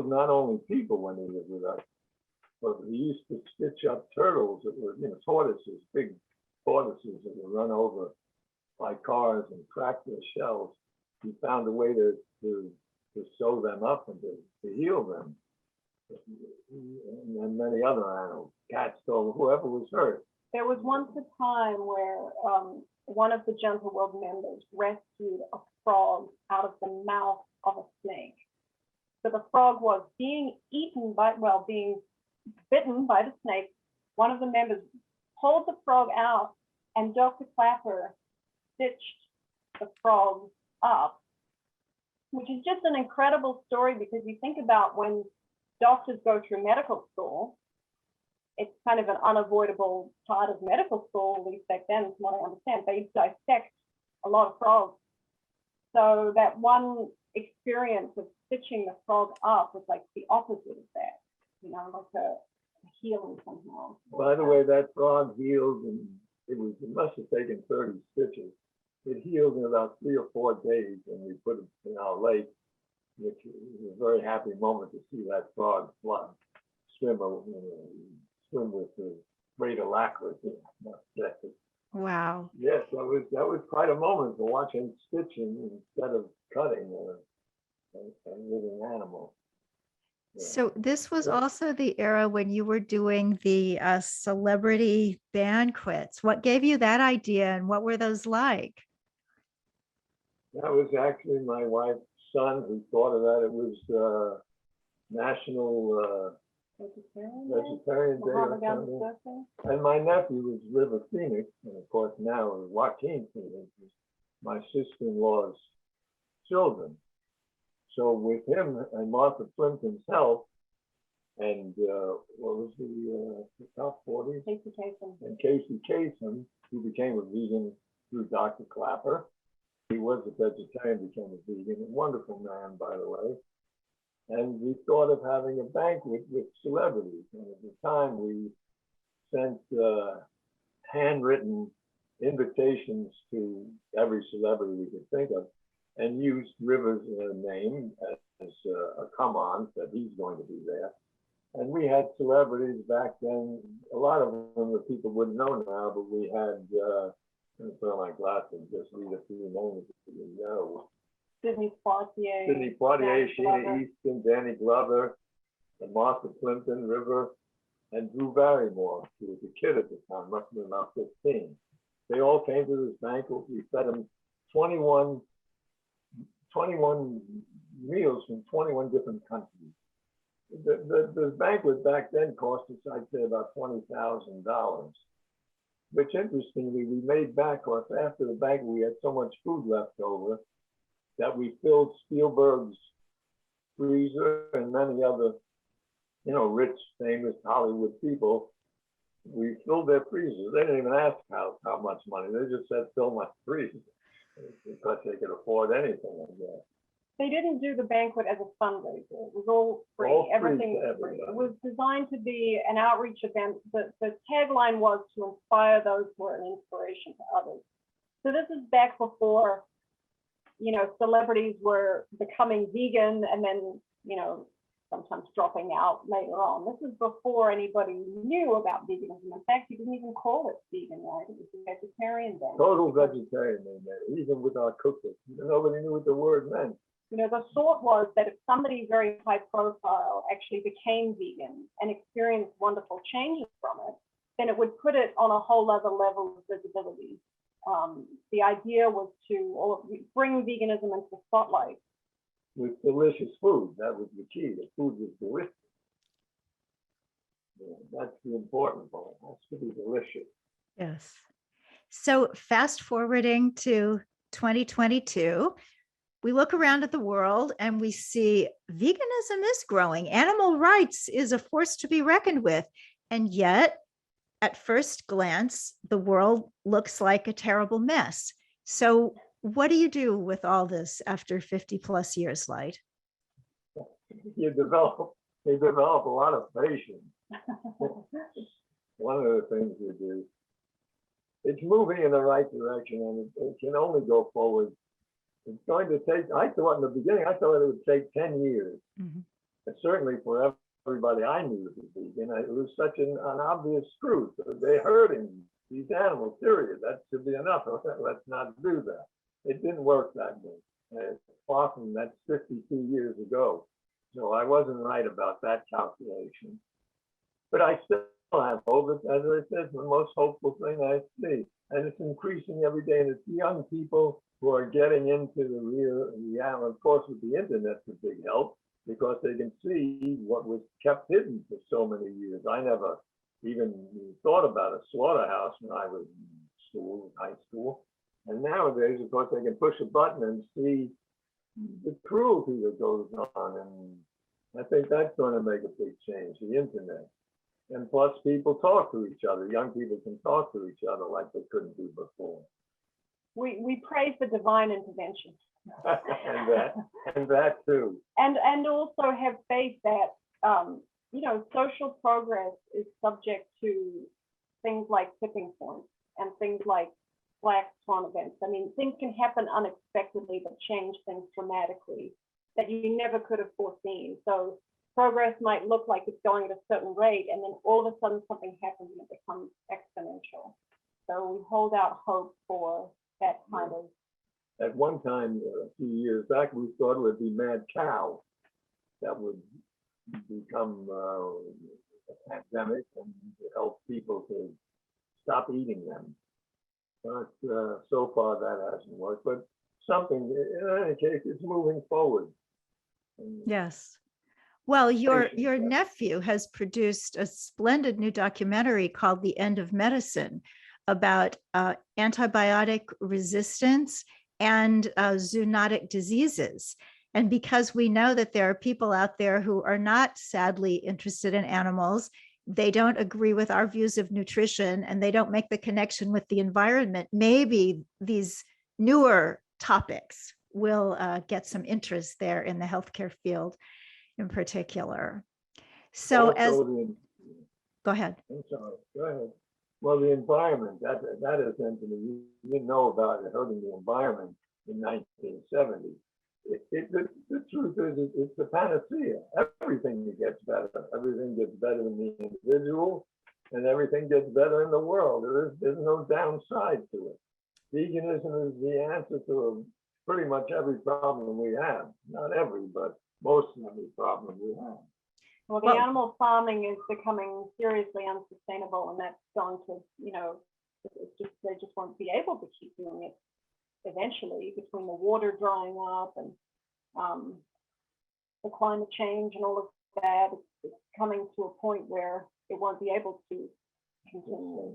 not only people when he lived with us, but he used to stitch up turtles that were, tortoises, big tortoises that were run over by cars and crack their shells. He found a way to sew them up and to heal them. And many other animals, cats, dogs, whoever was hurt. There was once a time where one of the Gentle World members rescued a frog out of the mouth of a snake. So the frog was being bitten by the snake. One of the members pulled the frog out, and Dr. Clapper stitched the frog up, which is just an incredible story, because you think about when doctors go through medical school, it's kind of an unavoidable part of medical school, at least back then, from what I understand. They dissect a lot of frogs. So that one experience of stitching the frog up was like the opposite of that, like a healing somehow. By the way, that frog healed, and it must have taken 30 stitches. It healed in about 3 or 4 days, and we put it in our lake, which was a very happy moment to see that frog swim with great alacrity. wow. Yes, that was quite a moment to watch him stitching instead of cutting a living animal. Yeah. So this was also the era when you were doing the celebrity banquets. What gave you that idea, and what were those like? That was actually my wife's son who thought of that. It was National Vegetarian Day or something. And my nephew was River Phoenix, and of course now Joaquin Phoenix, my sister-in-law's children. So with him and Martha Plimpton's help, and what was the top 40? Casey Kasem. And Casey Kasem, who became a vegan through Dr. Clapper. He was a vegetarian, became a vegan, a wonderful man, by the way. And we thought of having a banquet with celebrities. And at the time, we sent handwritten invitations to every celebrity we could think of, and used River's name as a come-on, that he's going to be there. And we had celebrities back then, a lot of them that people wouldn't know now, but we had, I'm gonna put on my glasses, just read a few names that you know. Sidney Poitier, Sheena Easton, Danny Glover, and Martha Plimpton, River, and Drew Barrymore, who was a kid at the time, must have been about 15. They all came to this banquet. We fed them 21 meals from 21 different countries. The banquet back then cost us, I'd say, about $20,000, which interestingly we made back because after the banquet we had so much food left over that we filled Spielberg's freezer and many other, rich, famous Hollywood people. We filled their freezers. They didn't even ask how much money. They just said, fill my freezer, because they could afford anything, I guess. They didn't do the banquet as a fundraiser. It was all free. All free Everything to was free. everybody. It was designed to be an outreach event. The tagline was to inspire those who are an inspiration to others. So this is back before, celebrities were becoming vegan and then, sometimes dropping out later on. This is before anybody knew about veganism. In fact, you didn't even call it vegan, right? It was a vegetarian then. Total vegetarian, they made it, even with our cookbook. Nobody knew what the word meant. The thought was that if somebody very high profile actually became vegan and experienced wonderful changes from it, then it would put it on a whole other level of visibility. The idea was to bring veganism into the spotlight. With delicious food, that was the key. The food was delicious. Yeah, that's the important part. It has to be delicious. Yes. So fast forwarding to 2022, we look around at the world and we see veganism is growing. Animal rights is a force to be reckoned with. And yet, at first glance, the world looks like a terrible mess. So what do you do with all this after 50 plus years, Light? You develop a lot of patience. One of the things you do, it's moving in the right direction, and it can only go forward. It's going to take, I thought in the beginning, it would take 10 years. Mm-hmm. And certainly for everybody I knew to be vegan, it was such an obvious truth. They're hurting these animals, period. That should be enough. Let's not do that. It didn't work that way. Often that's 52 years ago. So I wasn't right about that calculation. But I still have hope. As I said, the most hopeful thing I see. And it's increasing every day. And it's young people who are getting into the reality. Of course, with the internet's a big help because they can see what was kept hidden for so many years. I never even thought about a slaughterhouse when I was in high school. And nowadays, of course, they can push a button and see the cruelty that goes on. And I think that's going to make a big change, the internet. And plus, people talk to each other. Young people can talk to each other like they couldn't do before. We praise the divine intervention. and that too. And also have faith that, social progress is subject to things like tipping points and things like black swan events. I mean, things can happen unexpectedly that change things dramatically that you never could have foreseen. So progress might look like it's going at a certain rate, and then all of a sudden something happens and it becomes exponential. So we hold out hope for that kind of. At one time, a few years back, we thought it would be mad cow that would become a pandemic and help people to stop eating them. But so far that hasn't worked. But something, in any case, it's moving forward. Yes. Well, your nephew has produced a splendid new documentary called The End of Medicine about antibiotic resistance and zoonotic diseases. And because we know that there are people out there who are not sadly interested in animals, they don't agree with our views of nutrition, and they don't make the connection with the environment, maybe these newer topics will get some interest there in the healthcare field in particular. So go ahead. I'm sorry, go ahead. Well, the environment, that is something you didn't know about hurting the environment in 1970. The truth is, it's the panacea. Everything gets better. Everything gets better in the individual, and everything gets better in the world. There's no downside to it. Veganism is the answer to pretty much every problem we have. Not every, but most of the problem we have. Well, the animal farming is becoming seriously unsustainable, and that's going to, they just won't be able to keep doing it eventually, between the water drying up and the climate change and all of bad. It's coming to a point where it won't be able to continue.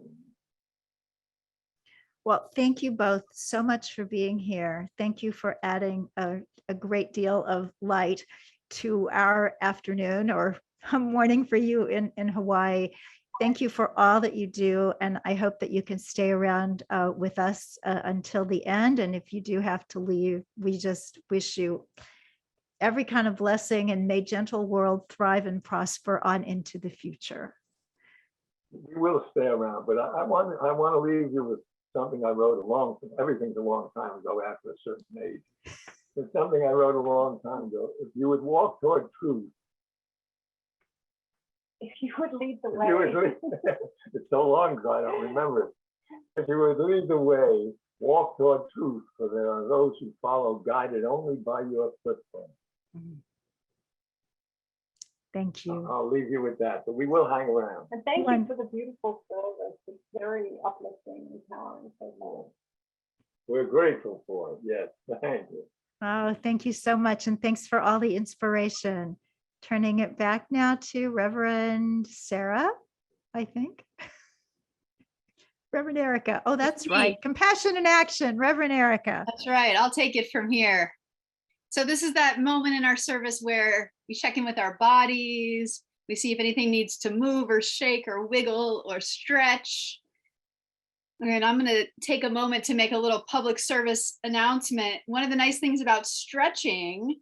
Well, thank you both so much for being here. Thank you for adding a great deal of light to our afternoon or morning for you in Hawaii. Thank you for all that you do. And I hope that you can stay around with us until the end. And if you do have to leave, we just wish you every kind of blessing, and may Gentle World thrive and prosper on into the future. We will stay around, but I want to leave you with something I wrote everything's a long time ago after a certain age. It's something I wrote a long time ago. If you would walk toward truth, If you would lead the way. It's so long ago, I don't remember it. If you would lead the way, walk toward truth, for there are those who follow, guided only by your footprints. Thank you. I'll leave you with that, but we will hang around. And thank you for the beautiful service. It's very uplifting and empowering. So We're grateful for it. Yes, thank you. Oh, thank you so much. And thanks for all the inspiration. Turning it back now to Reverend Sarah, I think. Reverend Erica. Oh, that's right. Compassion in Action, Reverend Erica. That's right. I'll take it from here. So this is that moment in our service where we check in with our bodies. We see if anything needs to move or shake or wiggle or stretch. And I'm going to take a moment to make a little public service announcement. One of the nice things about stretching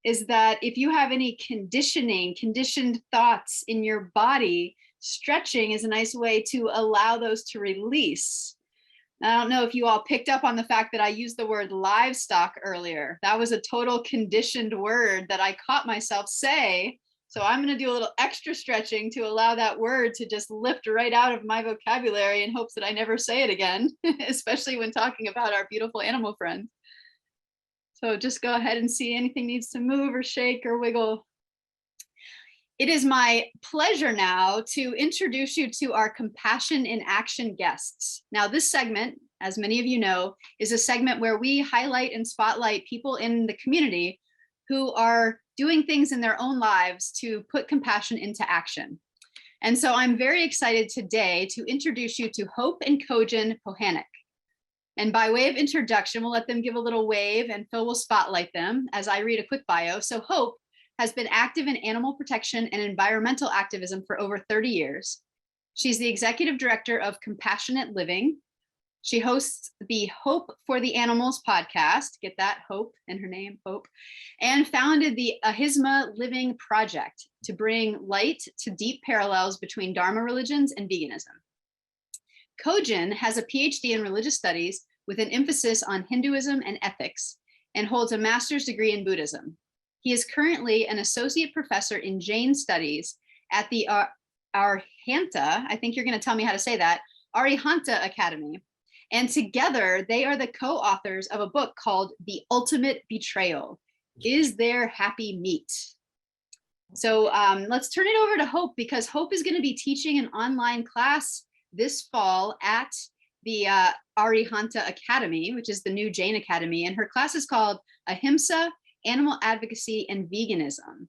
is that if you have any conditioned thoughts in your body, stretching is a nice way to allow those to release. I don't know if you all picked up on the fact that I used the word livestock earlier. That was a total conditioned word that I caught myself say. So I'm going to do a little extra stretching to allow that word to just lift right out of my vocabulary in hopes that I never say it again, especially when talking about our beautiful animal friends. So just go ahead and see anything needs to move or shake or wiggle. It is my pleasure now to introduce you to our Compassion in Action guests. Now, this segment, as many of you know, is a segment where we highlight and spotlight people in the community who are doing things in their own lives to put compassion into action. And so I'm very excited today to introduce you to Hope and Kojin Pohanik. And by way of introduction, we'll let them give a little wave and Phil will spotlight them as I read a quick bio. So Hope has been active in animal protection and environmental activism for over 30 years. She's the executive director of Compassionate Living. She hosts the Hope for the Animals podcast, get that, Hope in her name, Hope, and founded the Ahisma Living Project to bring light to deep parallels between Dharma religions and veganism. Kojin has a PhD in religious studies with an emphasis on Hinduism and ethics and holds a master's degree in Buddhism. He is currently an associate professor in Jain studies at the Arihanta, I think you're going to tell me how to say that, Arihanta Academy. And together they are the co-authors of a book called The Ultimate Betrayal. Is There Happy Meat? So let's turn it over to Hope, because Hope is going to be teaching an online class this fall at the Arihanta Academy, which is the new Jain Academy. And her class is called Ahimsa, Animal Advocacy and Veganism.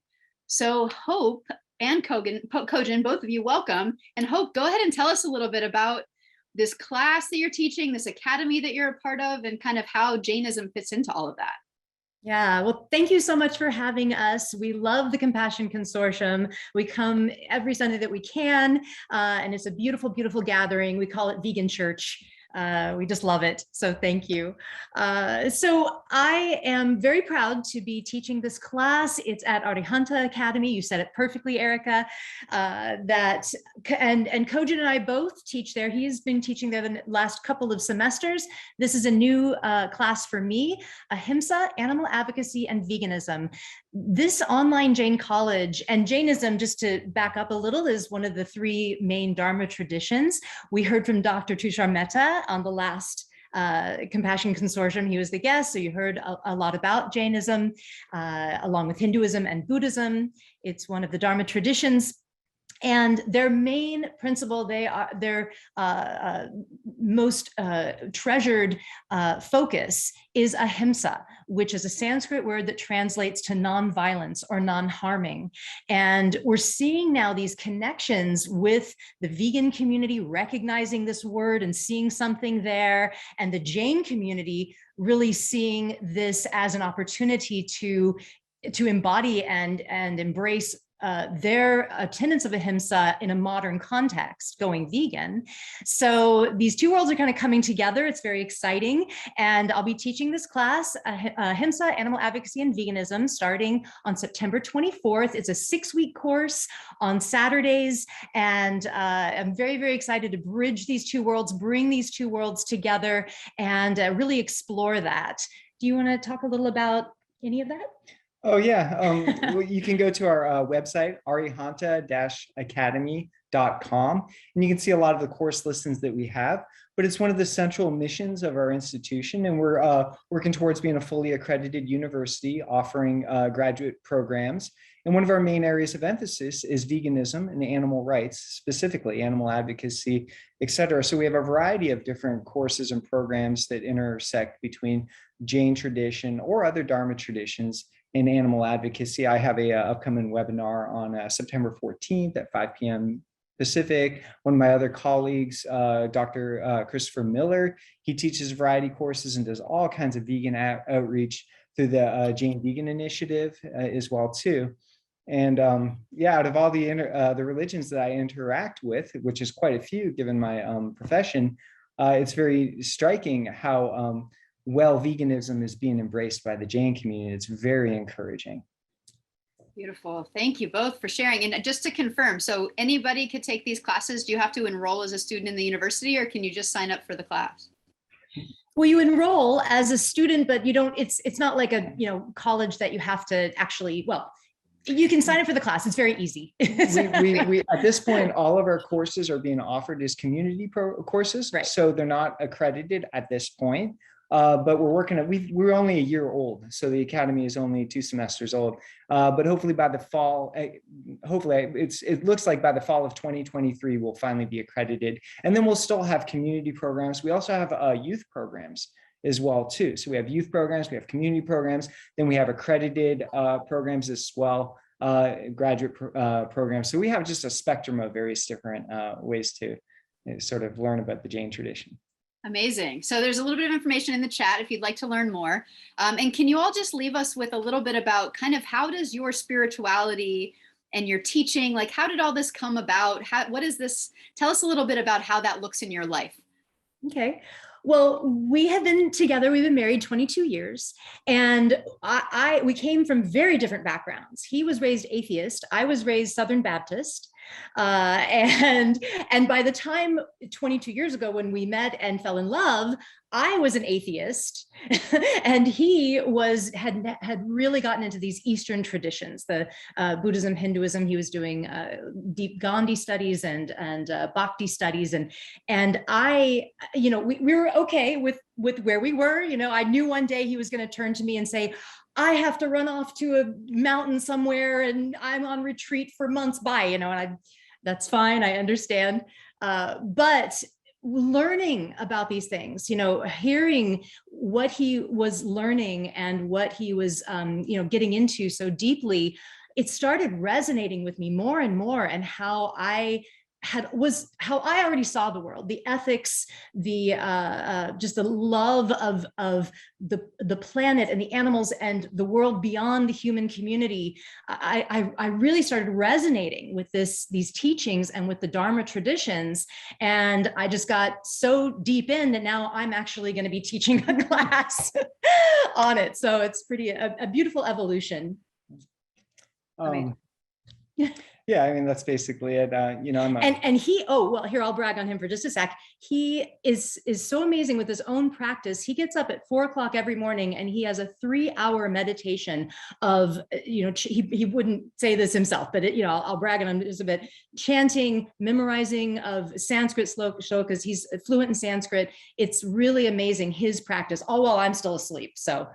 So Hope and Kojin, both of you, welcome. And Hope, go ahead and tell us a little bit about this class that you're teaching, this academy that you're a part of, and kind of how Jainism fits into all of that. Yeah, well, thank you so much for having us. We love the Compassion Consortium. We come every Sunday that we can, and it's a beautiful, beautiful gathering. We call it Vegan Church. We just love it. So thank you. So I am very proud to be teaching this class. It's at Arihanta Academy. You said it perfectly, Erica. And Kojin and I both teach there. He's been teaching there the last couple of semesters. This is a new class for me, Ahimsa, Animal Advocacy and Veganism. This online Jain college, and Jainism, just to back up a little, is one of the three main Dharma traditions. We heard from Dr. Tushar Mehta on the last Compassion Consortium. He was the guest, so you heard a lot about Jainism, along with Hinduism and Buddhism. It's one of the Dharma traditions. And their main principle, their most treasured focus is ahimsa, which is a Sanskrit word that translates to non-violence or non-harming. And we're seeing now these connections with the vegan community recognizing this word and seeing something there, and the Jain community really seeing this as an opportunity to embody and embrace their tenets of ahimsa in a modern context, going vegan. So these two worlds are kind of coming together. It's very exciting. And I'll be teaching this class, Ahimsa, Animal Advocacy and Veganism, starting on September 24th. It's a 6-week course on Saturdays. And I'm very, very excited to bridge these two worlds, bring these two worlds together, and really explore that. Do you want to talk a little about any of that? Oh, yeah. Well, you can go to our website, arihanta-academy.com, and you can see a lot of the course listings that we have. But it's one of the central missions of our institution, and we're working towards being a fully accredited university offering graduate programs. And one of our main areas of emphasis is veganism and animal rights, specifically animal advocacy, et cetera. So we have a variety of different courses and programs that intersect between Jain tradition or other Dharma traditions in animal advocacy. I have a upcoming webinar on September 14th at 5 p.m. Pacific. One of my other colleagues, Dr. Christopher Miller, he teaches variety courses and does all kinds of vegan outreach through the Jain Vegan Initiative as well too. And yeah, out of all the religions that I interact with, which is quite a few given my profession, it's very striking how well veganism is being embraced by the Jain community. It's very encouraging. Beautiful. Thank you both for sharing. And just to confirm, so anybody could take these classes? Do you have to enroll as a student in the university, or can you just sign up for the class? Well, you enroll as a student, but you don't, it's not like a, college that you have to actually, well, you can sign up for the class. It's very easy. we at this point, all of our courses are being offered as community courses. Right. So they're not accredited at this point. But we're working at, we're only a year old. So the academy is only 2 semesters old. But hopefully by the fall, it looks like by the fall of 2023, we'll finally be accredited. And then we'll still have community programs. We also have youth programs as well too. So we have youth programs, we have community programs, then we have accredited programs as well, graduate programs. So we have just a spectrum of various different ways to sort of learn about the Jain tradition. Amazing. So there's a little bit of information in the chat if you'd like to learn more. And can you all just leave us with a little bit about kind of how does your spirituality and your teaching, like how did all this come about? What is this? Tell us a little bit about how that looks in your life. Okay. Well, we have been together. We've been married 22 years, and we came from very different backgrounds. He was raised atheist. I was raised Southern Baptist. And by the time 22 years ago, when we met and fell in love, I was an atheist, and he had really gotten into these Eastern traditions, the Buddhism, Hinduism. He was doing deep Gandhi studies and Bhakti studies, and I, we were okay with where we were. I knew one day he was going to turn to me and say, I have to run off to a mountain somewhere and I'm on retreat for months and that's fine. I understand. But learning about these things, hearing what he was learning and what he was, getting into so deeply, it started resonating with me more and more, and how I already saw the world, the ethics, the just the love of the planet and the animals and the world beyond the human community. I really started resonating with these teachings and with the Dharma traditions, and I just got so deep in that now I'm actually going to be teaching a class on it. So it's a beautiful evolution. Yeah, I mean, that's basically it. And he, here, I'll brag on him for just a sec. He is so amazing with his own practice. He gets up at 4 o'clock every morning and he has a 3-hour meditation of, he wouldn't say this himself, but I'll brag on him just a bit, chanting, memorizing of Sanskrit shlokas. He's fluent in Sanskrit. It's really amazing, his practice, all while I'm still asleep. So.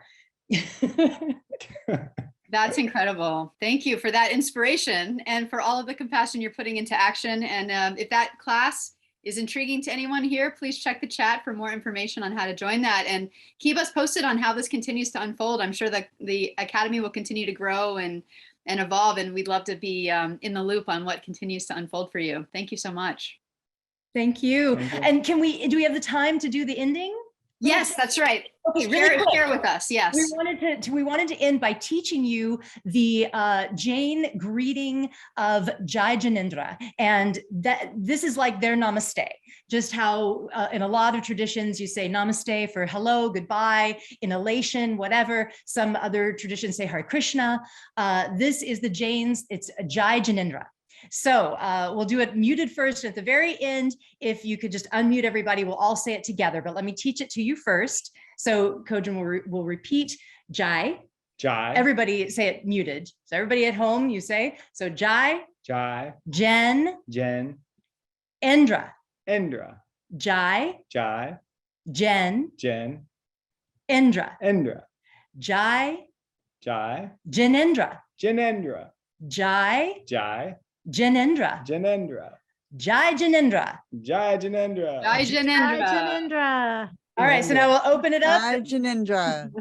That's incredible. Thank you for that inspiration and for all of the compassion you're putting into action. And if that class is intriguing to anyone here, please check the chat for more information on how to join that, and keep us posted on how this continues to unfold. I'm sure that the Academy will continue to grow and evolve, and we'd love to be in the loop on what continues to unfold for you. Thank you so much. Thank you. Thank you. And do we have the time to do the ending? Yes, that's right. Okay, really quick. Share with us. Yes. We wanted to end by teaching you the Jain greeting of Jai Janendra, and that this is like their namaste. Just how in a lot of traditions you say namaste for hello, goodbye, inhalation, whatever. Some other traditions say Hare Krishna. This is the Jains. It's Jai Janendra. So we'll do it muted first. At the very end, if you could just unmute everybody, we'll all say it together, but let me teach it to you first. So Kojin will repeat Jai. Jai. Everybody say it muted. So everybody at home, you say, so Jai. Jai. Jen. Jen. Indra. Indra. Jai. Jai. Jen. Jen. Indra. Indra. Jai. Jai. Janendra. Janendra. Jai. Jai. Janendra. Janendra. Jai Janendra. Jai Janendra. Jai Janendra. Janendra. All right, so now we'll open it up. Jai Janendra.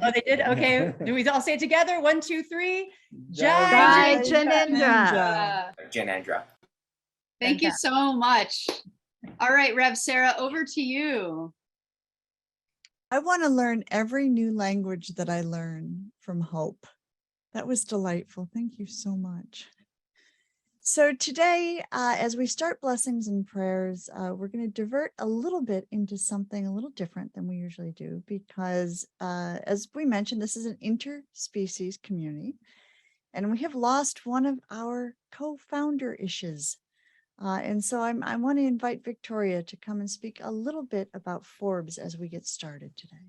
Oh, they did? Okay. Do we all say it together? 1, 2, 3. Jai Jai Janendra. Janendra. Thank you so much. All right, Rev Sarah, over to you. I want to learn every new language that I learn from Hope. That was delightful. Thank you so much. So today, as we start blessings and prayers, we're going to divert a little bit into something a little different than we usually do, because as we mentioned, this is an interspecies community, and we have lost one of our co-founder-ishes. And so I want to invite Victoria to come and speak a little bit about Forbes as we get started today.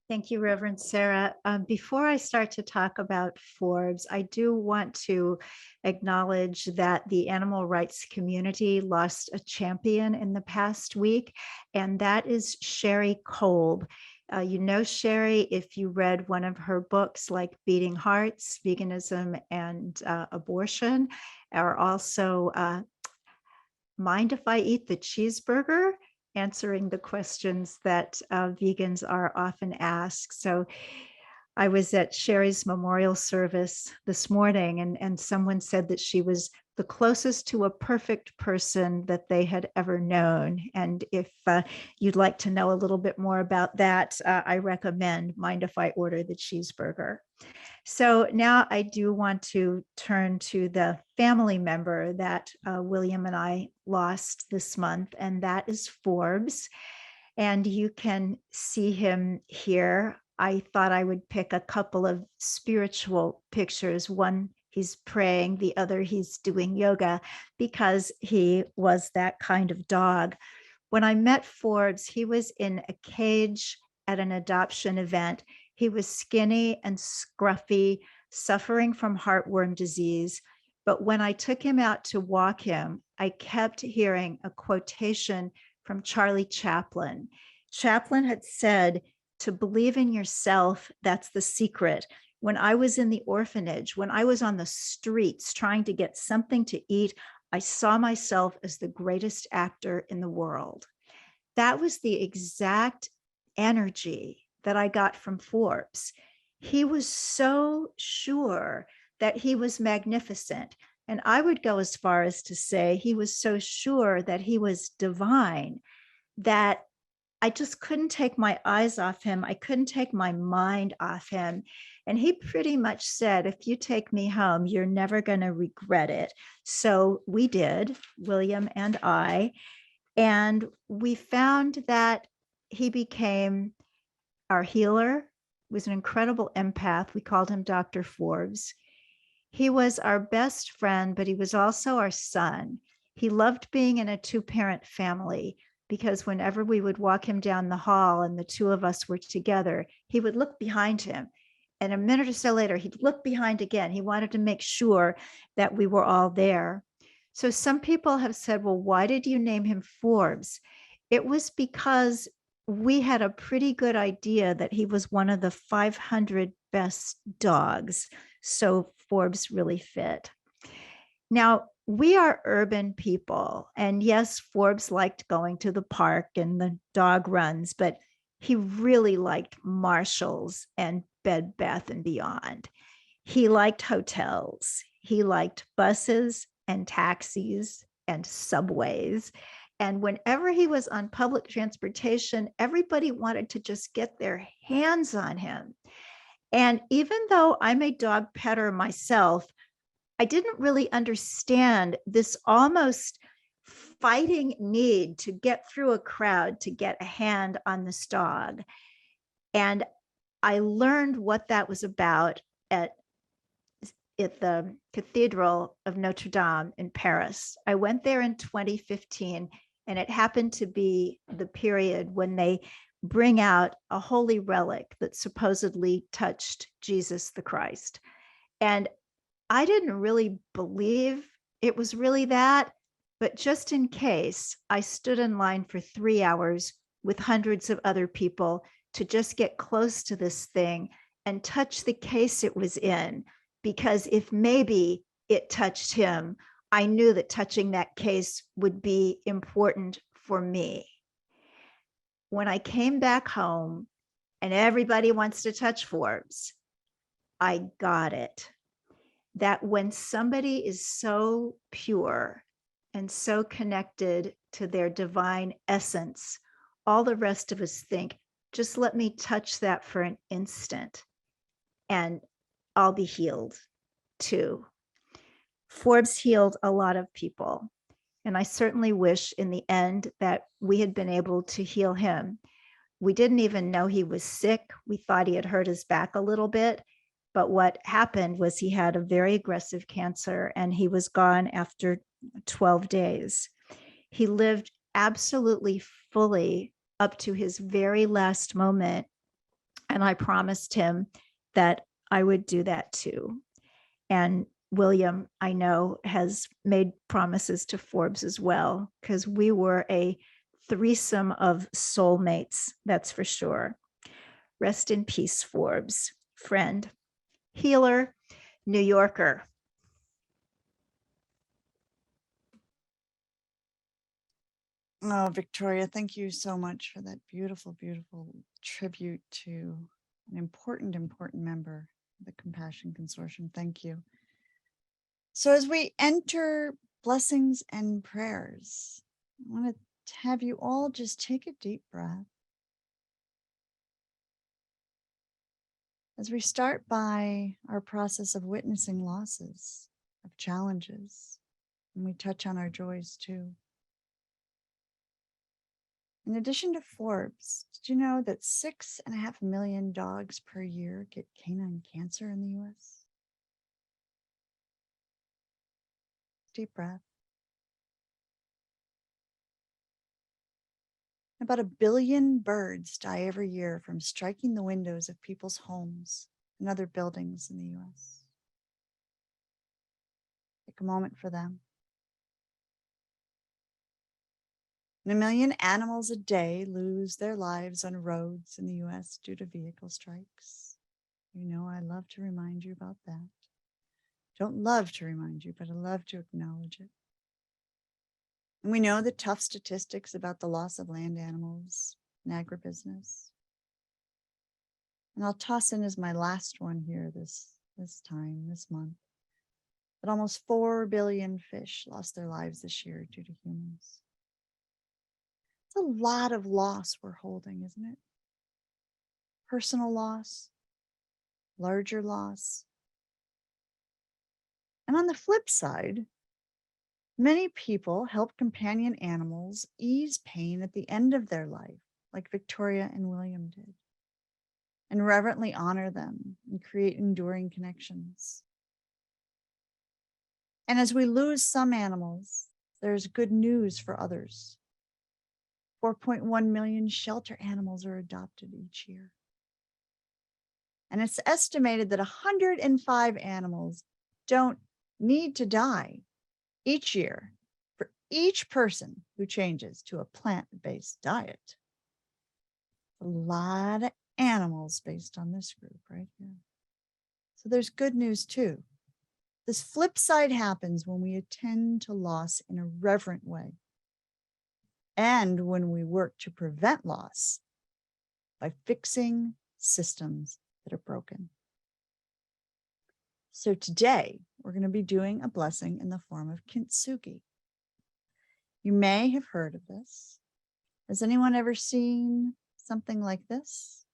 Thank you, Reverend Sarah. Before I start to talk about Forbes, I do want to acknowledge that the animal rights community lost a champion in the past week, and that is Sherry Kolb. You know Sherry if you read one of her books like Beating Hearts, Veganism and Abortion, or also Mind If I Eat the Cheeseburger? Answering the questions that vegans are often asked. So I was at Sherry's memorial service this morning, and someone said that she was the closest to a perfect person that they had ever known. And if you'd like to know a little bit more about that, I recommend Mind If I Order the Cheeseburger. So now I do want to turn to the family member that William and I lost this month, and that is Forbes. And you can see him here. I thought I would pick a couple of spiritual pictures. One, he's praying, the other, he's doing yoga, because he was that kind of dog. When I met Forbes, he was in a cage at an adoption event. He was skinny and scruffy, suffering from heartworm disease. But when I took him out to walk him, I kept hearing a quotation from Charlie Chaplin. Chaplin had said, "To believe in yourself, that's the secret." When I was in the orphanage, when I was on the streets trying to get something to eat, I saw myself as the greatest actor in the world. That was the exact energy that I got from Forbes. He was so sure that he was magnificent. And I would go as far as to say he was so sure that he was divine that I just couldn't take my eyes off him. I couldn't take my mind off him. And he pretty much said, if you take me home, you're never going to regret it. So we did, William and I, and we found that he became our healer. Was an incredible empath. We called him Dr. Forbes. He was our best friend, but he was also our son. He loved being in a two-parent family, because whenever we would walk him down the hall and the two of us were together, he would look behind him. And a minute or so later, he'd look behind again. He wanted to make sure that we were all there. So some people have said, well, why did you name him Forbes? It was because we had a pretty good idea that he was one of the 500 best dogs. So Forbes really fit. Now, we are urban people. And yes, Forbes liked going to the park and the dog runs, but he really liked Marshalls and Bed Bath and Beyond. He liked hotels. He liked buses and taxis and subways. And whenever he was on public transportation, everybody wanted to just get their hands on him. And even though I'm a dog petter myself, I didn't really understand this almost fighting need to get through a crowd to get a hand on this dog. And I learned what that was about at the Cathedral of Notre Dame in Paris. I went there in 2015, and it happened to be the period when they bring out a holy relic that supposedly touched Jesus the Christ. And I didn't really believe it was really that, but just in case, I stood in line for 3 hours with hundreds of other people to just get close to this thing and touch the case it was in, because if maybe it touched him, I knew that touching that case would be important for me. When I came back home and everybody wants to touch Forbes, I got it. That when somebody is so pure and so connected to their divine essence, all the rest of us think, just let me touch that for an instant and I'll be healed too. Forbes healed a lot of people. And I certainly wish in the end that we had been able to heal him. We didn't even know he was sick. We thought he had hurt his back a little bit. But what happened was he had a very aggressive cancer and he was gone after 12 days. He lived absolutely fully up to his very last moment. And I promised him that I would do that too. And William, I know, has made promises to Forbes as well, because we were a threesome of soulmates, that's for sure. Rest in peace, Forbes, friend, healer, New Yorker. Oh, Victoria, thank you so much for that beautiful, beautiful tribute to an important, important member of the Compassion Consortium. Thank you. So as we enter blessings and prayers, I want to have you all just take a deep breath. As we start by our process of witnessing losses, of challenges, and we touch on our joys too. In addition to Forbes, did you know that 6.5 million dogs per year get canine cancer in the US? Deep breath. About 1 billion birds die every year from striking the windows of people's homes and other buildings in the US. Take a moment for them. And 1 million animals a day lose their lives on roads in the US due to vehicle strikes. You know, I love to remind you about that. Don't love to remind you, but I love to acknowledge it. And we know the tough statistics about the loss of land animals and agribusiness. And I'll toss in as my last one here this month, that almost 4 billion fish lost their lives this year due to humans. It's a lot of loss we're holding, isn't it? Personal loss, larger loss. And on the flip side, many people help companion animals ease pain at the end of their life, like Victoria and William did, and reverently honor them and create enduring connections. And as we lose some animals, there's good news for others. 4.1 million shelter animals are adopted each year. And it's estimated that 105 animals don't need to die each year for each person who changes to a plant-based diet. A lot of animals based on this group right here. So there's good news too. This flip side happens when we attend to loss in a reverent way, and when we work to prevent loss by fixing systems that are broken. So today we're going to be doing a blessing in the form of kintsugi. You may have heard of this. Has anyone ever seen something like this?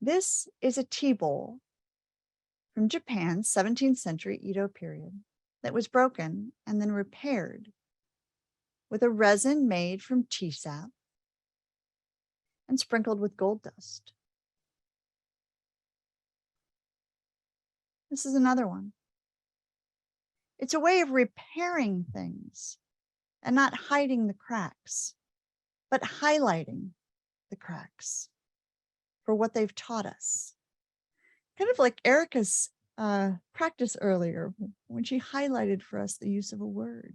This is a tea bowl from Japan's 17th century Edo period that was broken and then repaired with a resin made from tea sap and sprinkled with gold dust. This is another one. It's a way of repairing things and not hiding the cracks, but highlighting the cracks for what they've taught us. Kind of like Erica's practice earlier when she highlighted for us the use of a word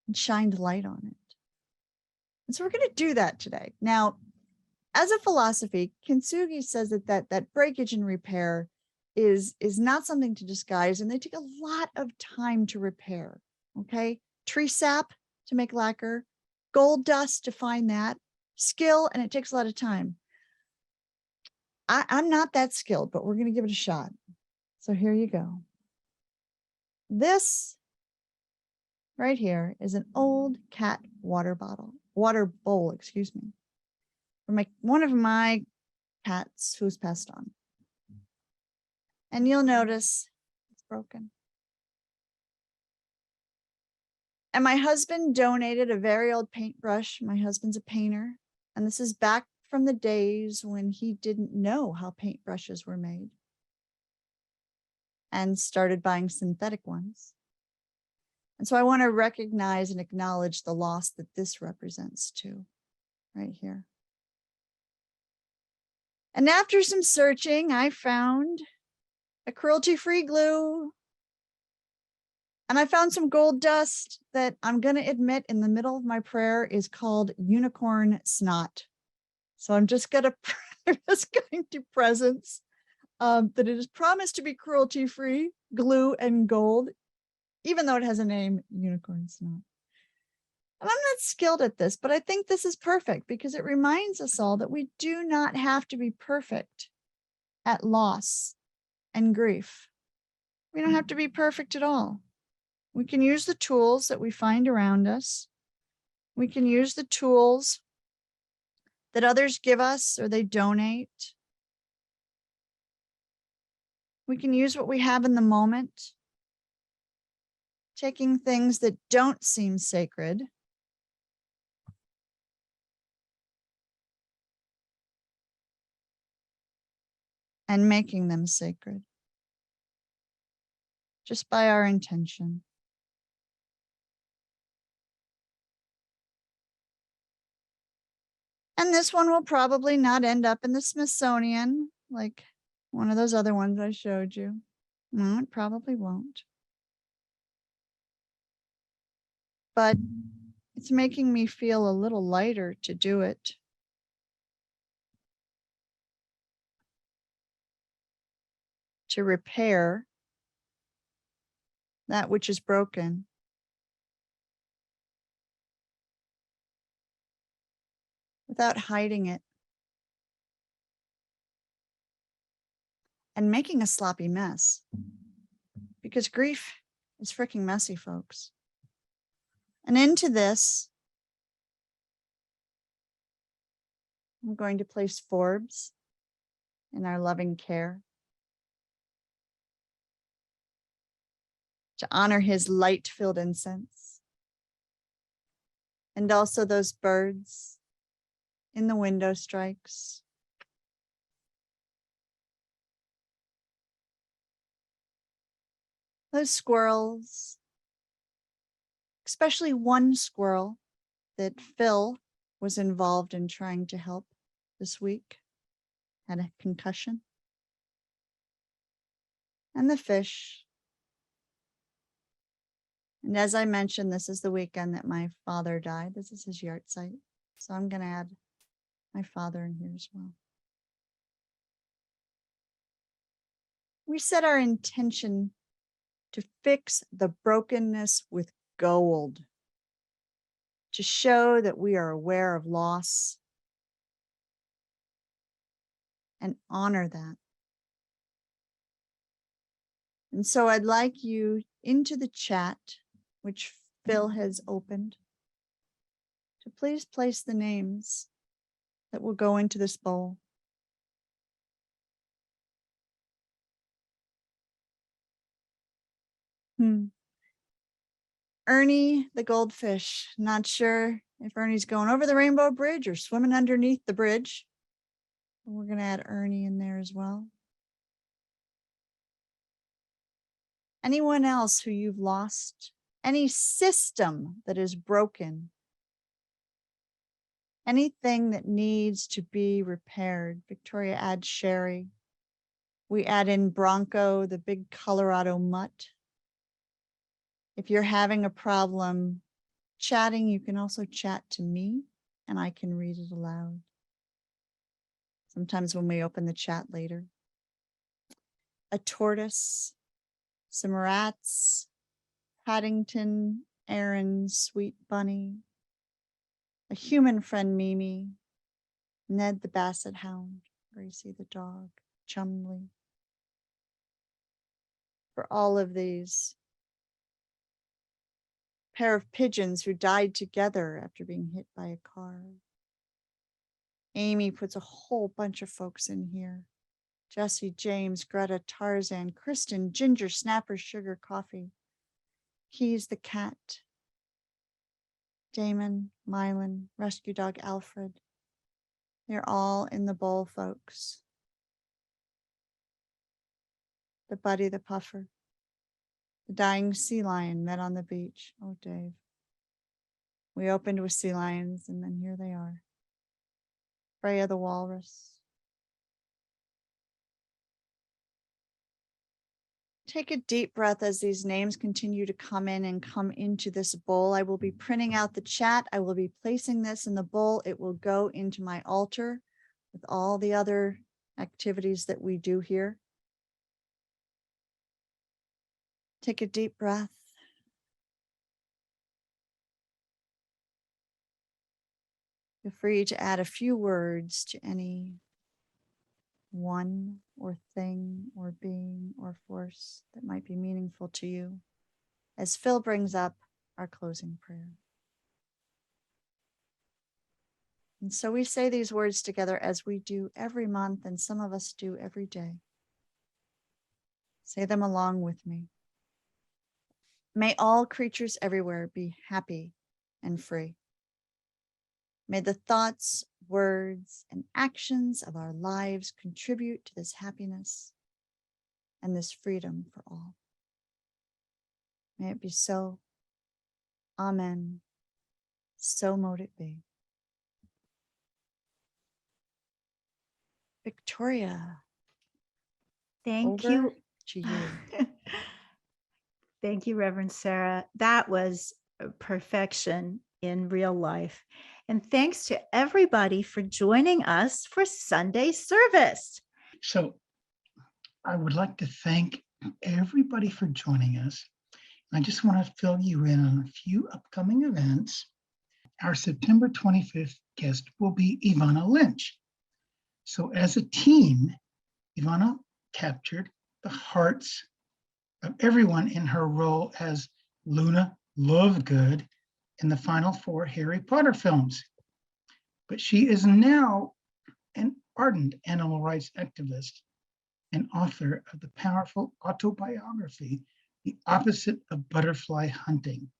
and shined light on it. And so we're going to do that today. Now, as a philosophy, kintsugi says that breakage and repair is not something to disguise, and they take a lot of time to repair. Okay, tree sap to make lacquer, gold dust to find that, skill, and it takes a lot of time. I'm not that skilled, but we're going to give it a shot. So here you go. This right here is an old cat water bowl, excuse me, from one of my cats who's passed on. And you'll notice it's broken. And my husband donated a very old paintbrush. My husband's a painter. And this is back from the days when he didn't know how paintbrushes were made and started buying synthetic ones. And so I want to recognize and acknowledge the loss that this represents too, right here. And after some searching, I found a cruelty-free glue. And I found some gold dust that I'm going to admit in the middle of my prayer is called unicorn snot. So I'm just going to presence that it is promised to be cruelty-free, glue and gold, even though it has a name, unicorn snot. And I'm not skilled at this, but I think this is perfect because it reminds us all that we do not have to be perfect at loss and grief. We don't have to be perfect at all. We can use the tools that we find around us. We can use the tools that others give us or they donate. We can use what we have in the moment, taking things that don't seem sacred and making them sacred just by our intention. And this one will probably not end up in the Smithsonian like one of those other ones I showed you. No, it probably won't. But it's making me feel a little lighter to do it. To repair that which is broken. Without hiding it. And making a sloppy mess. Because grief is freaking messy, folks. And into this, I'm going to place Forbes in our loving care to honor his light-filled incense. And also those birds in the window strikes. Those squirrels, especially one squirrel that Phil was involved in trying to help this week, had a concussion. And the fish. And as I mentioned, this is the weekend that my father died. This is his yahrzeit. So I'm going to add my Father in here as well. We set our intention to fix the brokenness with gold, to show that we are aware of loss and honor that. And so I'd like you into the chat, which Phil has opened, to please place the names that will go into this bowl. Ernie, the goldfish. Not sure if Ernie's going over the rainbow bridge or swimming underneath the bridge. We're going to add Ernie in there as well. Anyone else who you've lost? Any system that is broken? Anything that needs to be repaired? Victoria adds Sherry. We add in Bronco, the big Colorado mutt. If you're having a problem chatting, you can also chat to me and I can read it aloud. Sometimes when we open the chat later. A tortoise, some rats, Paddington, Aaron, Sweet Bunny, a human friend, Mimi, Ned the Basset Hound, Gracie the dog, Chumley. For all of these, pair of pigeons who died together after being hit by a car. Amy puts a whole bunch of folks in here. Jesse, James, Greta, Tarzan, Kristen, Ginger, Snapper, Sugar, Coffee, Keys the cat, Damon, Mylan, Rescue Dog Alfred. They're all in the bowl, folks. The Buddy the Puffer. The dying sea lion met on the beach. Oh, Dave. We opened with sea lions and then here they are. Freya the walrus. Take a deep breath as these names continue to come in and come into this bowl. I will be printing out the chat. I will be placing this in the bowl. It will go into my altar with all the other activities that we do here. Take a deep breath. Feel free to add a few words to any one or thing or being or force that might be meaningful to you as Phil brings up our closing prayer. And so we say these words together as we do every month, and some of us do every day. Say them along with me. May all creatures everywhere be happy and free. May the thoughts, words, and actions of our lives contribute to this happiness and this freedom for all. May it be so. Amen. So mote it be. Victoria. Thank over you. to you. Thank you, Reverend Sarah. That was perfection in real life. And thanks to everybody for joining us for Sunday service. So I would like to thank everybody for joining us. I just want to fill you in on a few upcoming events. Our September 25th guest will be Ivana Lynch. So as a team, Ivana captured the hearts of everyone in her role as Luna Lovegood in the final 4 Harry Potter films. But she is now an ardent animal rights activist and author of the powerful autobiography, The Opposite of Butterfly Hunting.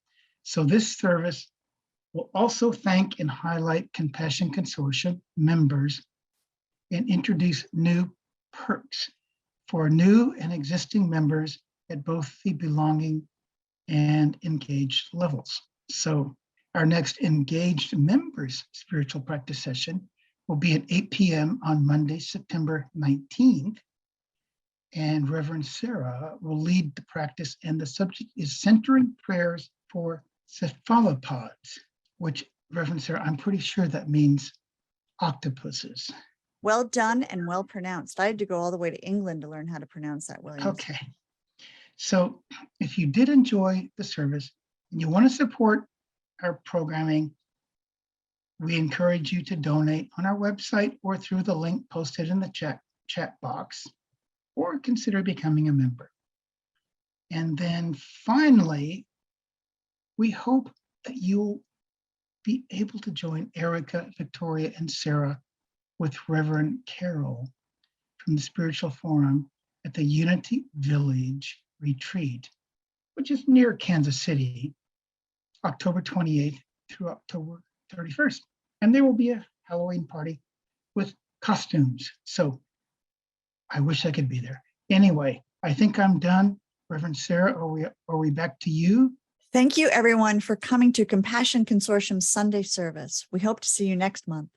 So this service will also thank and highlight Compassion Consortium members and introduce new perks for new and existing members at both the belonging and engaged levels. So our next engaged members spiritual practice session will be at 8 p.m. on Monday, September 19th. And Reverend Sarah will lead the practice, and the subject is centering prayers for cephalopods, which, Reverend Sarah, I'm pretty sure that means octopuses. Well done and well pronounced. I had to go all the way to England to learn how to pronounce that, Williams. Okay. So if you did enjoy the service and you want to support our programming, we encourage you to donate on our website or through the link posted in the chat box, or consider becoming a member. And then finally, we hope that you'll be able to join Erica, Victoria, and Sarah with Reverend Carol from the Spiritual Forum at the Unity Village Retreat, which is near Kansas City, October 28th through October 31st. And there will be a Halloween party with costumes. So I wish I could be there. Anyway, I think I'm done. Reverend Sarah, are we back to you? Thank you, everyone, for coming to Compassion Consortium's Sunday service. We hope to see you next month.